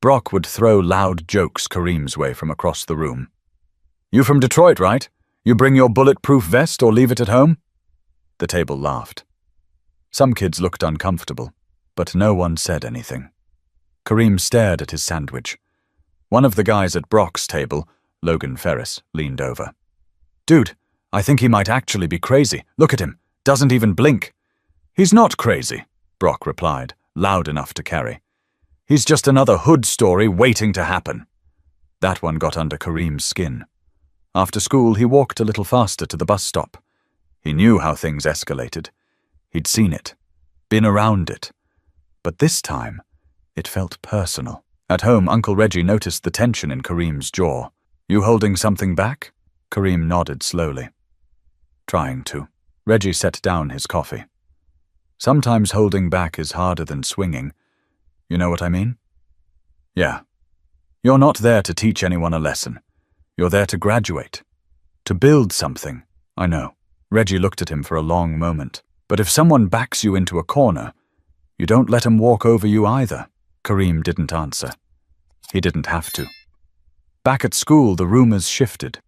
Speaker 2: Brock would throw loud jokes Kareem's way from across the room. "You from Detroit, right? You bring your bulletproof vest or leave it at home?" The table laughed. Some kids looked uncomfortable, but no one said anything. Kareem stared at his sandwich. One of the guys at Brock's table, Logan Ferris, leaned over. "Dude, I think he might actually be crazy. Look at him. Doesn't even blink." "He's not crazy," Brock replied, loud enough to carry. "He's just another hood story waiting to happen." That one got under Kareem's skin. After school, he walked a little faster to the bus stop. He knew how things escalated. He'd seen it, been around it. But this time, it felt personal. At home, Uncle Reggie noticed the tension in Kareem's jaw. "You holding something back?" Kareem nodded slowly. "Trying to." Reggie set down his coffee. "Sometimes holding back is harder than swinging. You know what I mean?" "Yeah. You're not there to teach anyone a lesson. You're there to graduate. To build something." "I know." Reggie looked at him for a long moment. "But if someone backs you into a corner, you don't let 'em walk over you either." Kareem didn't answer. He didn't have to. Back at school, the rumors shifted.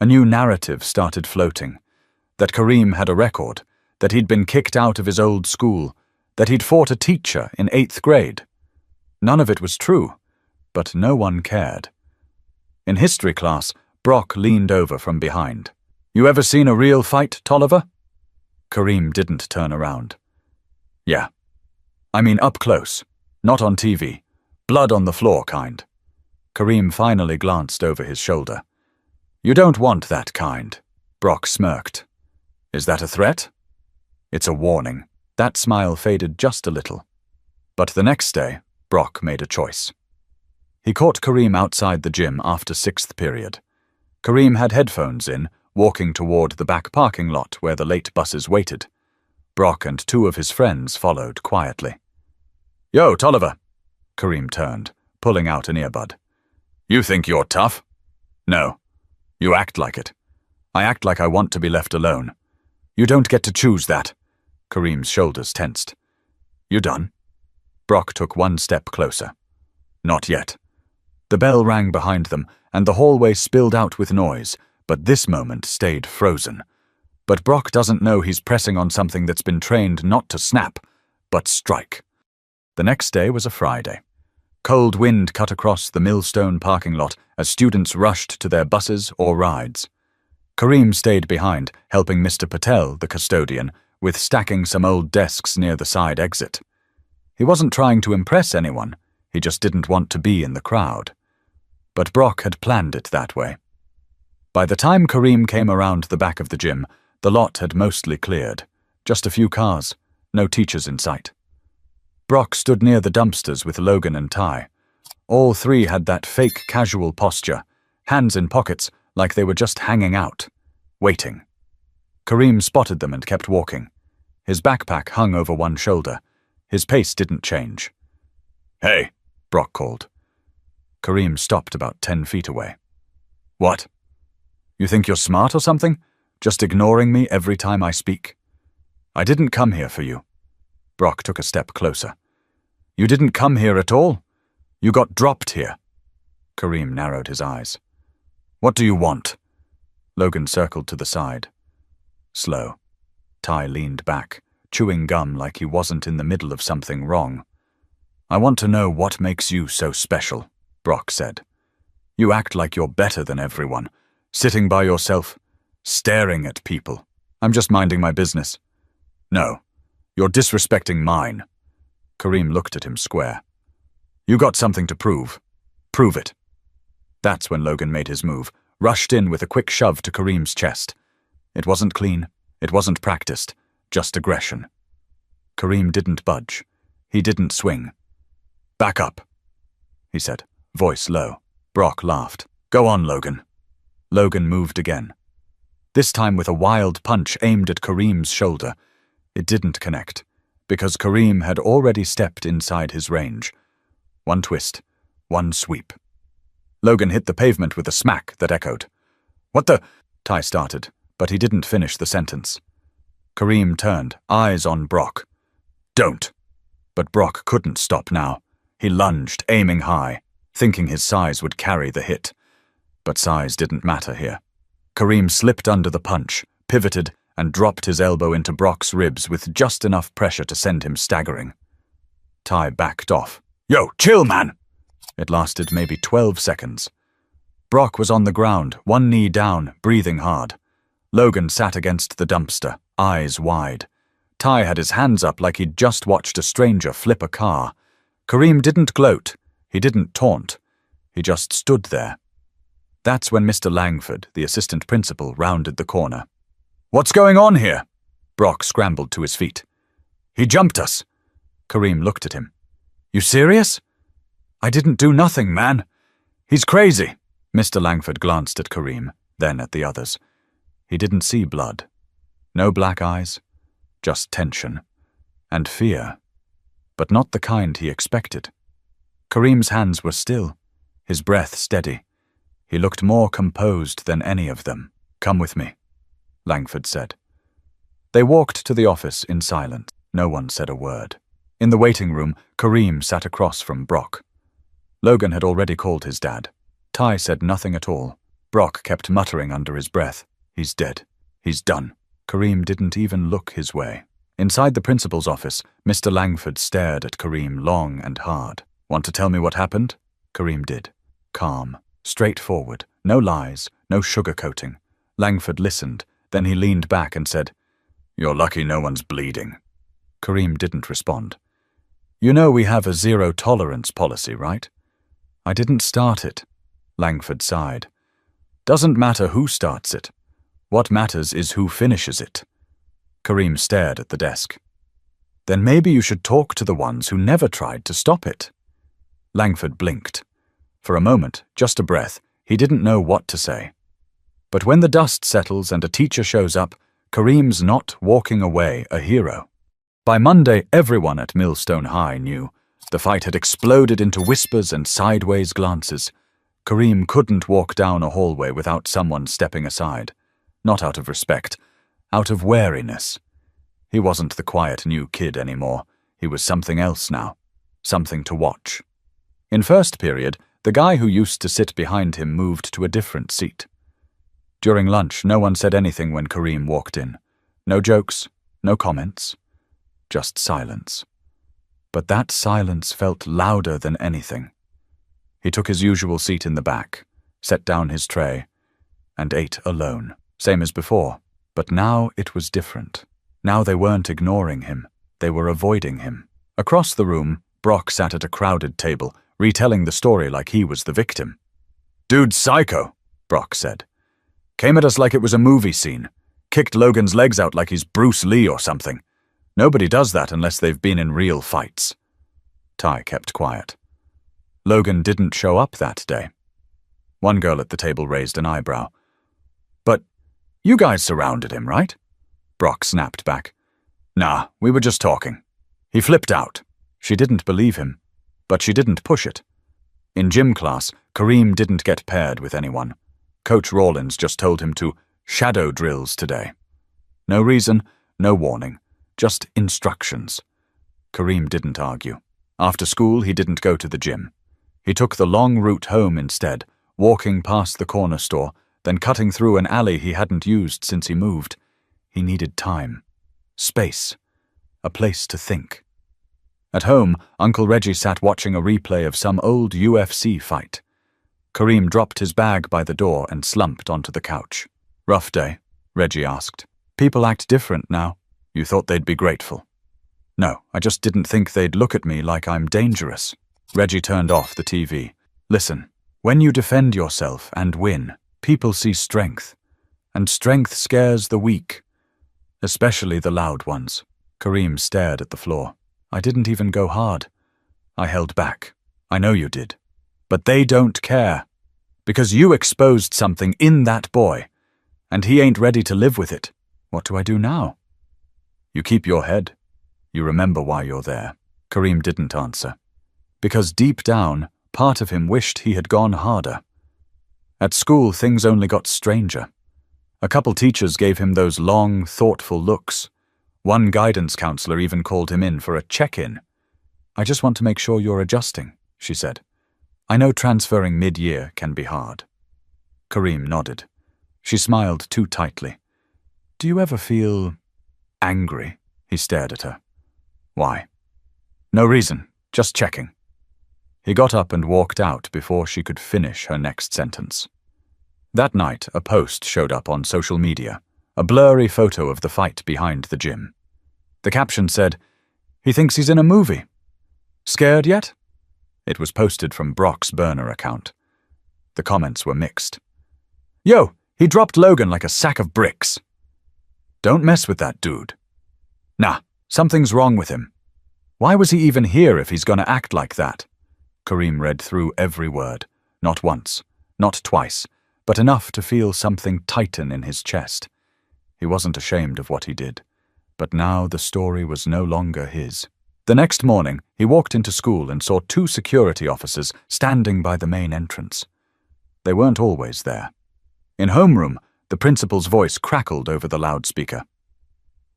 Speaker 2: A new narrative started floating. That Kareem had a record, that he'd been kicked out of his old school, that he'd fought a teacher in 8th grade. None of it was true, but no one cared. In history class, Brock leaned over from behind. "You ever seen a real fight, Tolliver?" Kareem didn't turn around. "Yeah. I mean up close, not on TV. Blood on the floor kind." Kareem finally glanced over his shoulder. "You don't want that kind." Brock smirked. "Is that a threat?" "It's a warning." That smile faded just a little. But the next day, Brock made a choice. He caught Kareem outside the gym after 6th period. Kareem had headphones in, walking toward the back parking lot where the late buses waited. Brock and 2 of his friends followed quietly. "Yo, Tolliver." Kareem turned, pulling out an earbud. "You think you're tough?" "No. You act like it. I act like I want to be left alone. You don't get to choose that." Kareem's shoulders tensed. You done? Brock took one step closer. Not yet. The bell rang behind them, and the hallway spilled out with noise, but this moment stayed frozen. But Brock doesn't know he's pressing on something that's been trained not to snap, but strike. The next day was a Friday. Cold wind cut across the Millstone parking lot as students rushed to their buses or rides. Kareem stayed behind, helping Mr. Patel, the custodian, with stacking some old desks near the side exit. He wasn't trying to impress anyone, he just didn't want to be in the crowd. But Brock had planned it that way. By the time Kareem came around the back of the gym, the lot had mostly cleared. Just a few cars, no teachers in sight. Brock stood near the dumpsters with Logan and Ty. All three had that fake casual posture, hands in pockets like they were just hanging out, waiting. Kareem spotted them and kept walking. His backpack hung over one shoulder. His pace didn't change. "Hey," Brock called. Kareem stopped about 10 feet away. "What? You think you're smart or something? Just ignoring me every time I speak? I didn't come here for you." Brock took a step closer. "You didn't come here at all? You got dropped here." Kareem narrowed his eyes. "What do you want?" Logan circled to the side. Slow. Ty leaned back, chewing gum like he wasn't in the middle of something wrong. "I want to know what makes you so special," Brock said. "You act like you're better than everyone, sitting by yourself, staring at people. I'm just minding my business." "No, you're disrespecting mine." Kareem looked at him square. "You got something to prove. Prove it." That's when Logan made his move, rushed in with a quick shove to Kareem's chest. It wasn't clean, it wasn't practiced, just aggression. Kareem didn't budge. He didn't swing. "Back up," he said, voice low. Brock laughed. "Go on, Logan." Logan moved again. This time with a wild punch aimed at Kareem's shoulder. It didn't connect, because Kareem had already stepped inside his range. One twist, one sweep. Logan hit the pavement with a smack that echoed. "What the—" Ty started, but he didn't finish the sentence. Kareem turned, eyes on Brock. "Don't." But Brock couldn't stop now. He lunged, aiming high, thinking his size would carry the hit. But size didn't matter here. Kareem slipped under the punch, pivoted, and dropped his elbow into Brock's ribs with just enough pressure to send him staggering. Ty backed off. "Yo, chill, man!" It lasted maybe 12 seconds. Brock was on the ground, one knee down, breathing hard. Logan sat against the dumpster, eyes wide. Ty had his hands up like he'd just watched a stranger flip a car. Kareem didn't gloat. He didn't taunt. He just stood there. That's when Mr. Langford, the assistant principal, rounded the corner. "What's going on here?" Brock scrambled to his feet. "He jumped us." Kareem looked at him. "You serious?" "I didn't do nothing, man. He's crazy." Mr. Langford glanced at Kareem, then at the others. He didn't see blood. No black eyes, just tension. And fear. But not the kind he expected. Kareem's hands were still, his breath steady. He looked more composed than any of them. "Come with me," Langford said. They walked to the office in silence. No one said a word. In the waiting room, Kareem sat across from Brock. Logan had already called his dad. Ty said nothing at all. Brock kept muttering under his breath. "He's dead. He's done." Kareem didn't even look his way. Inside the principal's office, Mr. Langford stared at Kareem long and hard. "Want to tell me what happened?" Kareem did. Calm, straightforward, no lies, no sugarcoating. Langford listened, then he leaned back and said, "You're lucky no one's bleeding." Kareem didn't respond. "You know we have a zero-tolerance policy, right?" "I didn't start it," Langford sighed. "Doesn't matter who starts it. What matters is who finishes it." Kareem stared at the desk. "Then maybe you should talk to the ones who never tried to stop it." Langford blinked. For a moment, just a breath, he didn't know what to say. But when the dust settles and a teacher shows up, Kareem's not walking away a hero. By Monday, everyone at Millstone High knew. The fight had exploded into whispers and sideways glances. Kareem couldn't walk down a hallway without someone stepping aside. Not out of respect, out of wariness. He wasn't the quiet new kid anymore. He was something else now, something to watch. In first period, the guy who used to sit behind him moved to a different seat. During lunch, no one said anything when Kareem walked in. No jokes, no comments, just silence. But that silence felt louder than anything. He took his usual seat in the back, set down his tray, and ate alone, same as before. But now it was different. Now they weren't ignoring him, they were avoiding him. Across the room, Brock sat at a crowded table, retelling the story like he was the victim. "Dude's psycho," Brock said. "Came at us like it was a movie scene. Kicked Logan's legs out like he's Bruce Lee or something. Nobody does that unless they've been in real fights." Ty kept quiet. Logan didn't show up that day. One girl at the table raised an eyebrow. "But you guys surrounded him, right?" Brock snapped back. "Nah, we were just talking. He flipped out." She didn't believe him, but she didn't push it. In gym class, Kareem didn't get paired with anyone. Coach Rawlins just told him to shadow drills today. No reason, no warning, just instructions. Kareem didn't argue. After school, he didn't go to the gym. He took the long route home instead, walking past the corner store, then cutting through an alley he hadn't used since he moved. He needed time, space, a place to think. At home, Uncle Reggie sat watching a replay of some old UFC fight. Kareem dropped his bag by the door and slumped onto the couch. "Rough day?" Reggie asked. "People act different now. You thought they'd be grateful." "No, I just didn't think they'd look at me like I'm dangerous." Reggie turned off the TV. "Listen, when you defend yourself and win, people see strength. And strength scares the weak, especially the loud ones." Kareem stared at the floor. "I didn't even go hard. I held back. I know you did. But they don't care. Because you exposed something in that boy, and he ain't ready to live with it. What do I do now?" "You keep your head. You remember why you're there." Kareem didn't answer. Because deep down, part of him wished he had gone harder. At school, things only got stranger. A couple teachers gave him those long, thoughtful looks. One guidance counselor even called him in for a check-in. "I just want to make sure you're adjusting," she said. "I know transferring mid-year can be hard." Kareem nodded. She smiled too tightly. "Do you ever feel angry?" He stared at her. "Why?" "No reason, just checking." He got up and walked out before she could finish her next sentence. That night, a post showed up on social media, a blurry photo of the fight behind the gym. The caption said, "He thinks he's in a movie. Scared yet?" It was posted from Brock's burner account. The comments were mixed. "Yo, he dropped Logan like a sack of bricks." "Don't mess with that dude." "Nah, something's wrong with him. Why was he even here if he's gonna act like that?" Kareem read through every word, not once, not twice, but enough to feel something tighten in his chest. He wasn't ashamed of what he did, but now the story was no longer his. The next morning, he walked into school and saw 2 security officers standing by the main entrance. They weren't always there. In homeroom, the principal's voice crackled over the loudspeaker.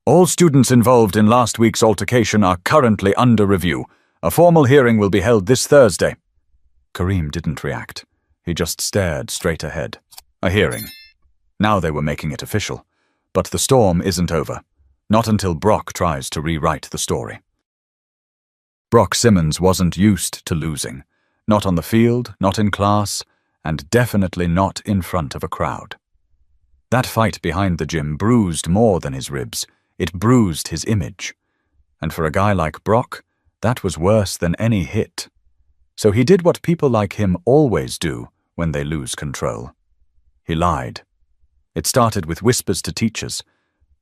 Speaker 2: "All students involved in last week's altercation are currently under review. A formal hearing will be held this Thursday." Kareem didn't react. He just stared straight ahead. A hearing. Now they were making it official. But the storm isn't over. Not until Brock tries to rewrite the story. Brock Simmons wasn't used to losing. Not on the field, not in class, and definitely not in front of a crowd. That fight behind the gym bruised more than his ribs. It bruised his image. And for a guy like Brock, that was worse than any hit. So he did what people like him always do when they lose control. He lied. It started with whispers to teachers,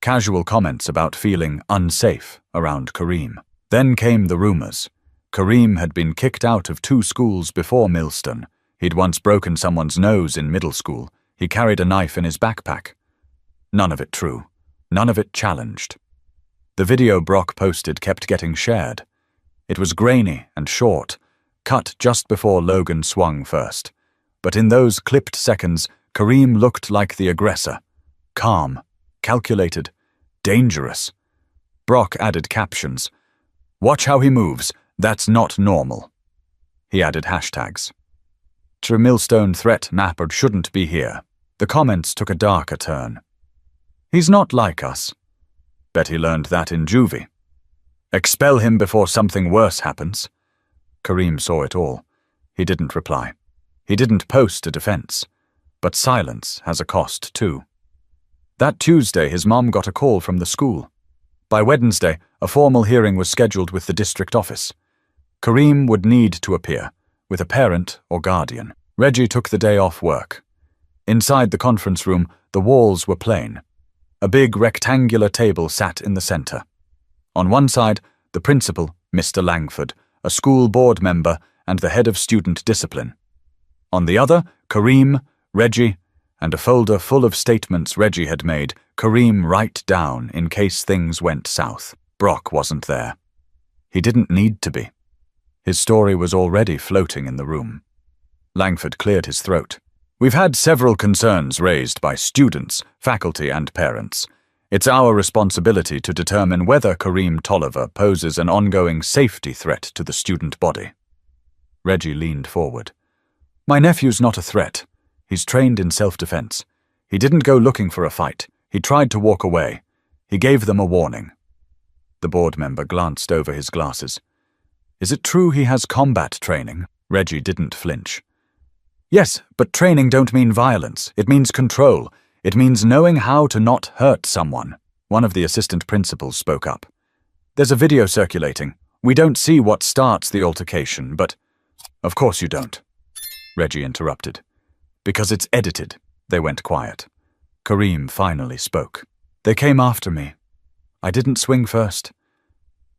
Speaker 2: casual comments about feeling unsafe around Kareem. Then came the rumors. Kareem had been kicked out of 2 schools before Millstone. He'd once broken someone's nose in middle school. He carried a knife in his backpack. None of it true. None of it challenged. The video Brock posted kept getting shared. It was grainy and short, cut just before Logan swung first. But in those clipped seconds, Kareem looked like the aggressor. Calm, calculated, dangerous. Brock added captions. Watch how he moves. That's not normal. He added hashtags. Millstone threat Nappard shouldn't be here. The comments took a darker turn. He's not like us. Bet he learned that in juvie. Expel him before something worse happens. Kareem saw it all. He didn't reply. He didn't post a defense. But silence has a cost too. That Tuesday his mom got a call from the school. By Wednesday, a formal hearing was scheduled with the district office. Kareem would need to appear, with a parent or guardian. Reggie took the day off work. Inside the conference room, the walls were plain. A big rectangular table sat in the center. On one side, the principal, Mr. Langford, a school board member, and the head of student discipline. On the other, Kareem, Reggie, and a folder full of statements Reggie had made Kareem write down in case things went south. Brock wasn't there. He didn't need to be. His story was already floating in the room. Langford cleared his throat. We've had several concerns raised by students, faculty, and parents. It's our responsibility to determine whether Kareem Tolliver poses an ongoing safety threat to the student body. Reggie leaned forward. My nephew's not a threat. He's trained in self-defense. He didn't go looking for a fight. He tried to walk away. He gave them a warning. The board member glanced over his glasses. Is it true he has combat training? Reggie didn't flinch. Yes, but training don't mean violence. It means control. It means knowing how to not hurt someone. One of the assistant principals spoke up. There's a video circulating. We don't see what starts the altercation, but... Of course you don't. Reggie interrupted. Because it's edited. They went quiet. Kareem finally spoke. They came after me. I didn't swing first.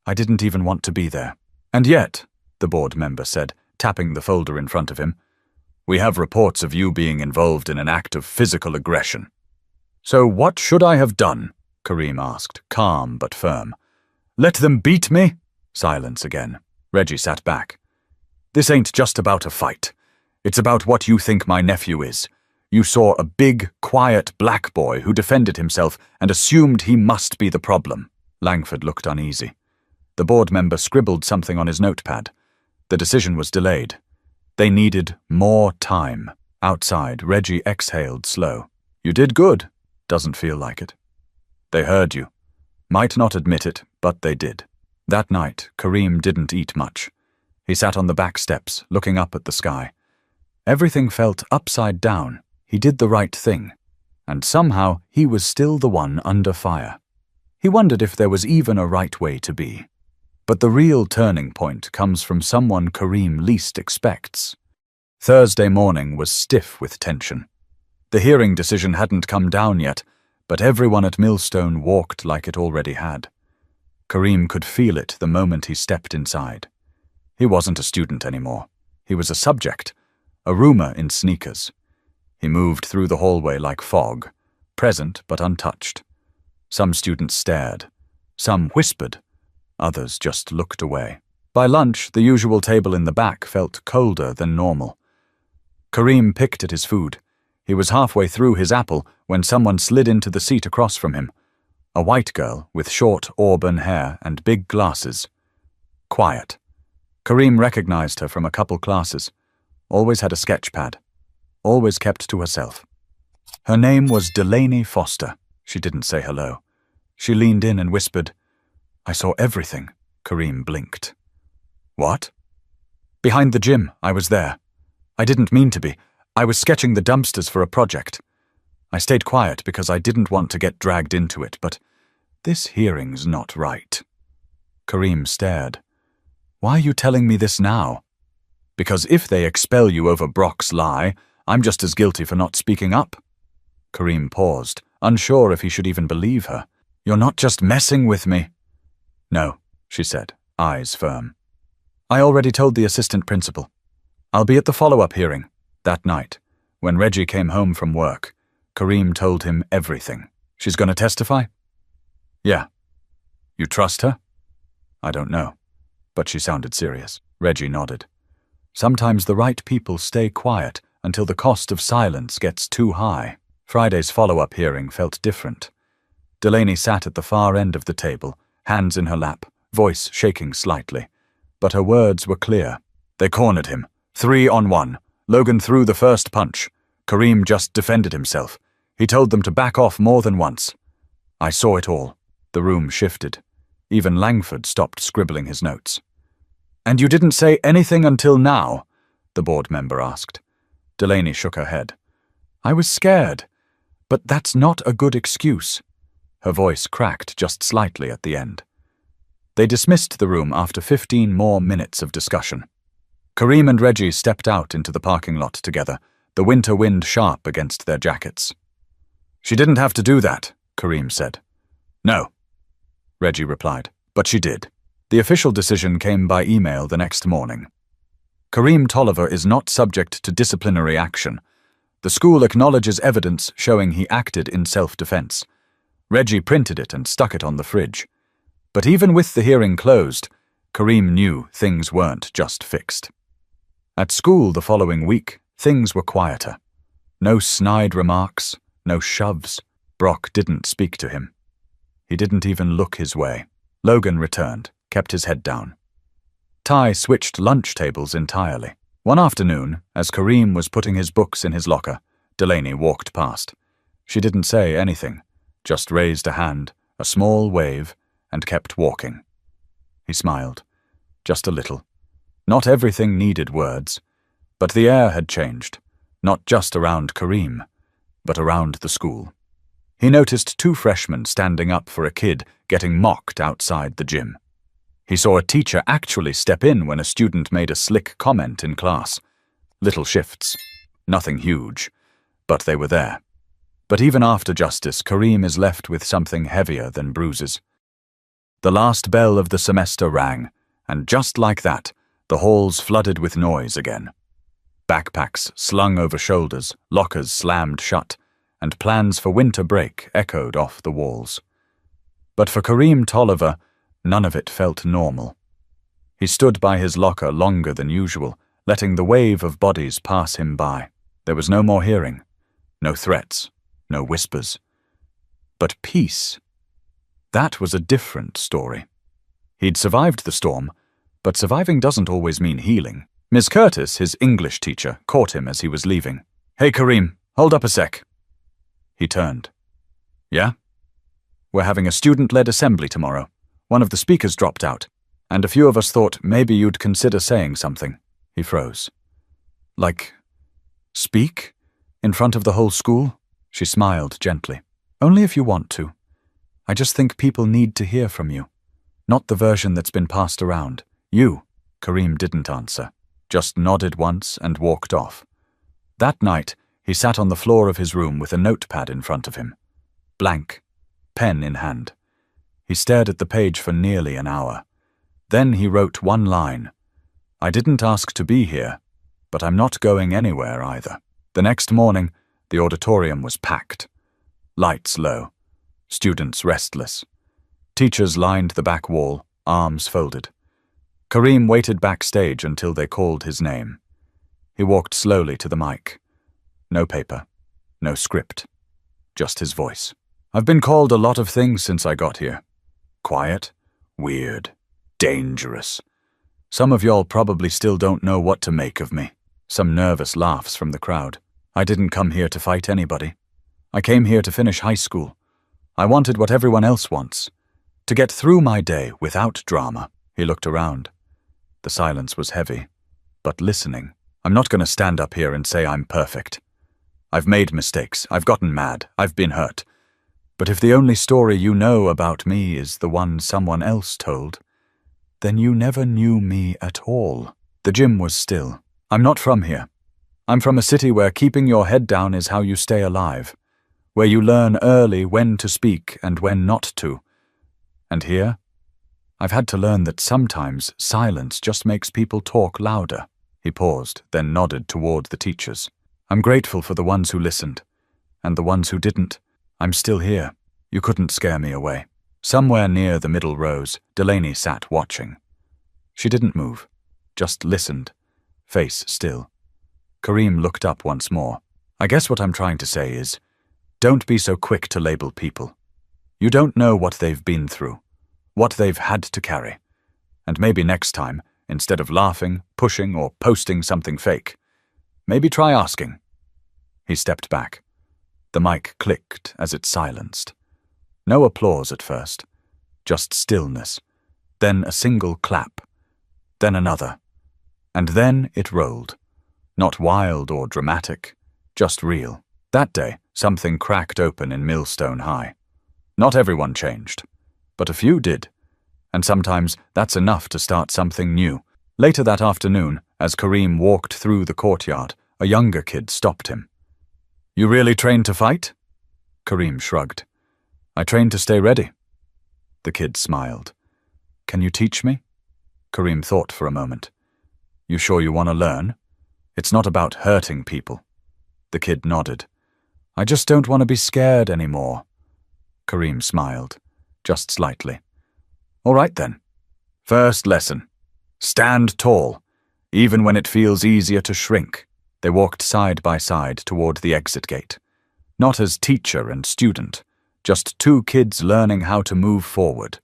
Speaker 2: I didn't even want to be there. And yet, the board member said, tapping the folder in front of him, we have reports of you being involved in an act of physical aggression. So what should I have done? Kareem asked, calm but firm. Let them beat me? Silence again. Reggie sat back. This ain't just about a fight. It's about what you think my nephew is. You saw a big, quiet black boy who defended himself and assumed he must be the problem. Langford looked uneasy. The board member scribbled something on his notepad. The decision was delayed. They needed more time. Outside, Reggie exhaled slow. You did good. Doesn't feel like it. They heard you. Might not admit it, but they did. That night, Kareem didn't eat much. He sat on the back steps, looking up at the sky. Everything felt upside down. He did the right thing. And somehow, he was still the one under fire. He wondered if there was even a right way to be. But the real turning point comes from someone Kareem least expects. Thursday morning was stiff with tension. The hearing decision hadn't come down yet, but everyone at Millstone walked like it already had. Kareem could feel it the moment he stepped inside. He wasn't a student anymore. He was a subject, a rumor in sneakers. He moved through the hallway like fog, present but untouched. Some students stared. Some whispered. Others just looked away. By lunch, the usual table in the back felt colder than normal. Kareem picked at his food. He was halfway through his apple when someone slid into the seat across from him. A white girl with short auburn hair and big glasses. Quiet. Kareem recognized her from a couple classes. Always had a sketch pad. Always kept to herself. Her name was Delaney Foster. She didn't say hello. She leaned in and whispered, I saw everything. Kareem blinked. What? Behind the gym, I was there. I didn't mean to be. I was sketching the dumpsters for a project. I stayed quiet because I didn't want to get dragged into it, but this hearing's not right. Kareem stared. Why are you telling me this now? Because if they expel you over Brock's lie, I'm just as guilty for not speaking up. Kareem paused, unsure if he should even believe her. You're not just messing with me. No, she said, eyes firm. I already told the assistant principal. I'll be at the follow-up hearing. That night, when Reggie came home from work, Kareem told him everything. She's going to testify? Yeah. You trust her? I don't know, but she sounded serious. Reggie nodded. Sometimes the right people stay quiet until the cost of silence gets too high. Friday's follow-up hearing felt different. Delaney sat at the far end of the table, hands in her lap, voice shaking slightly. But her words were clear. They cornered him. 3 on 1. Logan threw the first punch. Kareem just defended himself. He told them to back off more than once. I saw it all. The room shifted. Even Langford stopped scribbling his notes. "And you didn't say anything until now?" the board member asked. Delaney shook her head. "I was scared. But that's not a good excuse." Her voice cracked just slightly at the end. They dismissed the room after 15 more minutes of discussion. Kareem and Reggie stepped out into the parking lot together, the winter wind sharp against their jackets. "She didn't have to do that," Kareem said. "No," Reggie replied, "but she did." The official decision came by email the next morning. Kareem Tolliver is not subject to disciplinary action. The school acknowledges evidence showing he acted in self-defense. Reggie printed it and stuck it on the fridge. But even with the hearing closed, Kareem knew things weren't just fixed. At school the following week, things were quieter. No snide remarks, no shoves. Brock didn't speak to him. He didn't even look his way. Logan returned, kept his head down. Ty switched lunch tables entirely. One afternoon, as Kareem was putting his books in his locker, Delaney walked past. She didn't say anything, just raised a hand, a small wave, and kept walking. He smiled, just a little. Not everything needed words, but the air had changed, not just around Kareem, but around the school. He noticed 2 freshmen standing up for a kid getting mocked outside the gym. He saw a teacher actually step in when a student made a slick comment in class. Little shifts, nothing huge, but they were there. But even after justice, Kareem is left with something heavier than bruises. The last bell of the semester rang, and just like that, the halls flooded with noise again. Backpacks slung over shoulders, lockers slammed shut, and plans for winter break echoed off the walls. But for Kareem Tolliver, none of it felt normal. He stood by his locker longer than usual, letting the wave of bodies pass him by. There was no more hearing, no threats, no whispers. But peace. That was a different story. He'd survived the storm, but surviving doesn't always mean healing. Ms. Curtis, his English teacher, caught him as he was leaving. "Hey, Kareem, hold up a sec." He turned. "Yeah?" "We're having a student-led assembly tomorrow. One of the speakers dropped out, and a few of us thought maybe you'd consider saying something." He froze. "Like, speak? In front of the whole school?" She smiled gently. "Only if you want to. I just think people need to hear from you. Not the version that's been passed around. You." Kareem didn't answer, just nodded once and walked off. That night, he sat on the floor of his room with a notepad in front of him. Blank, pen in hand. He stared at the page for nearly an hour. Then he wrote one line. "I didn't ask to be here, but I'm not going anywhere either." The next morning, the auditorium was packed. Lights low. Students restless. Teachers lined the back wall, arms folded. Kareem waited backstage until they called his name. He walked slowly to the mic. No paper, no script, just his voice. "I've been called a lot of things since I got here. Quiet, weird, dangerous. Some of y'all probably still don't know what to make of me." Some nervous laughs from the crowd. "I didn't come here to fight anybody. I came here to finish high school. I wanted what everyone else wants. To get through my day without drama." He looked around. The silence was heavy, but listening. "I'm not going to stand up here and say I'm perfect. I've made mistakes, I've gotten mad, I've been hurt. But if the only story you know about me is the one someone else told, then you never knew me at all." The gym was still. "I'm not from here. I'm from a city where keeping your head down is how you stay alive, where you learn early when to speak and when not to. And here, I've had to learn that sometimes silence just makes people talk louder." He paused, then nodded toward the teachers. "I'm grateful for the ones who listened, and the ones who didn't. I'm still here. You couldn't scare me away." Somewhere near the middle rows, Delaney sat watching. She didn't move, just listened, face still. Kareem looked up once more. "I guess what I'm trying to say is, don't be so quick to label people. You don't know what they've been through, what they've had to carry. And maybe next time, instead of laughing, pushing, or posting something fake, maybe try asking. He stepped back. The mic clicked as it silenced. No applause at first, just stillness, then a single clap, then another, and then it rolled. Not wild or dramatic, just real. That day, something cracked open in Millstone High. Not everyone changed, but a few did, and sometimes that's enough to start something new. Later that afternoon, as Kareem walked through the courtyard, a younger kid stopped him. "You really trained to fight?" Kareem shrugged. "I trained to stay ready." The kid smiled. "Can you teach me?" Kareem thought for a moment. "You sure you want to learn? It's not about hurting people." The kid nodded. "I just don't want to be scared anymore." Kareem smiled, just slightly. "All right then. First lesson. Stand tall, even when it feels easier to shrink." They walked side by side toward the exit gate. Not as teacher and student, just two kids learning how to move forward.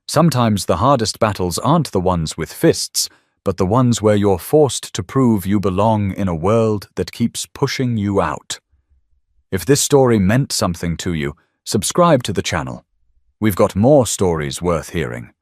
Speaker 2: Sometimes the hardest battles aren't the ones with fists, but the ones where you're forced to prove you belong in a world that keeps pushing you out. If this story meant something to you, subscribe to the channel. We've got more stories worth hearing.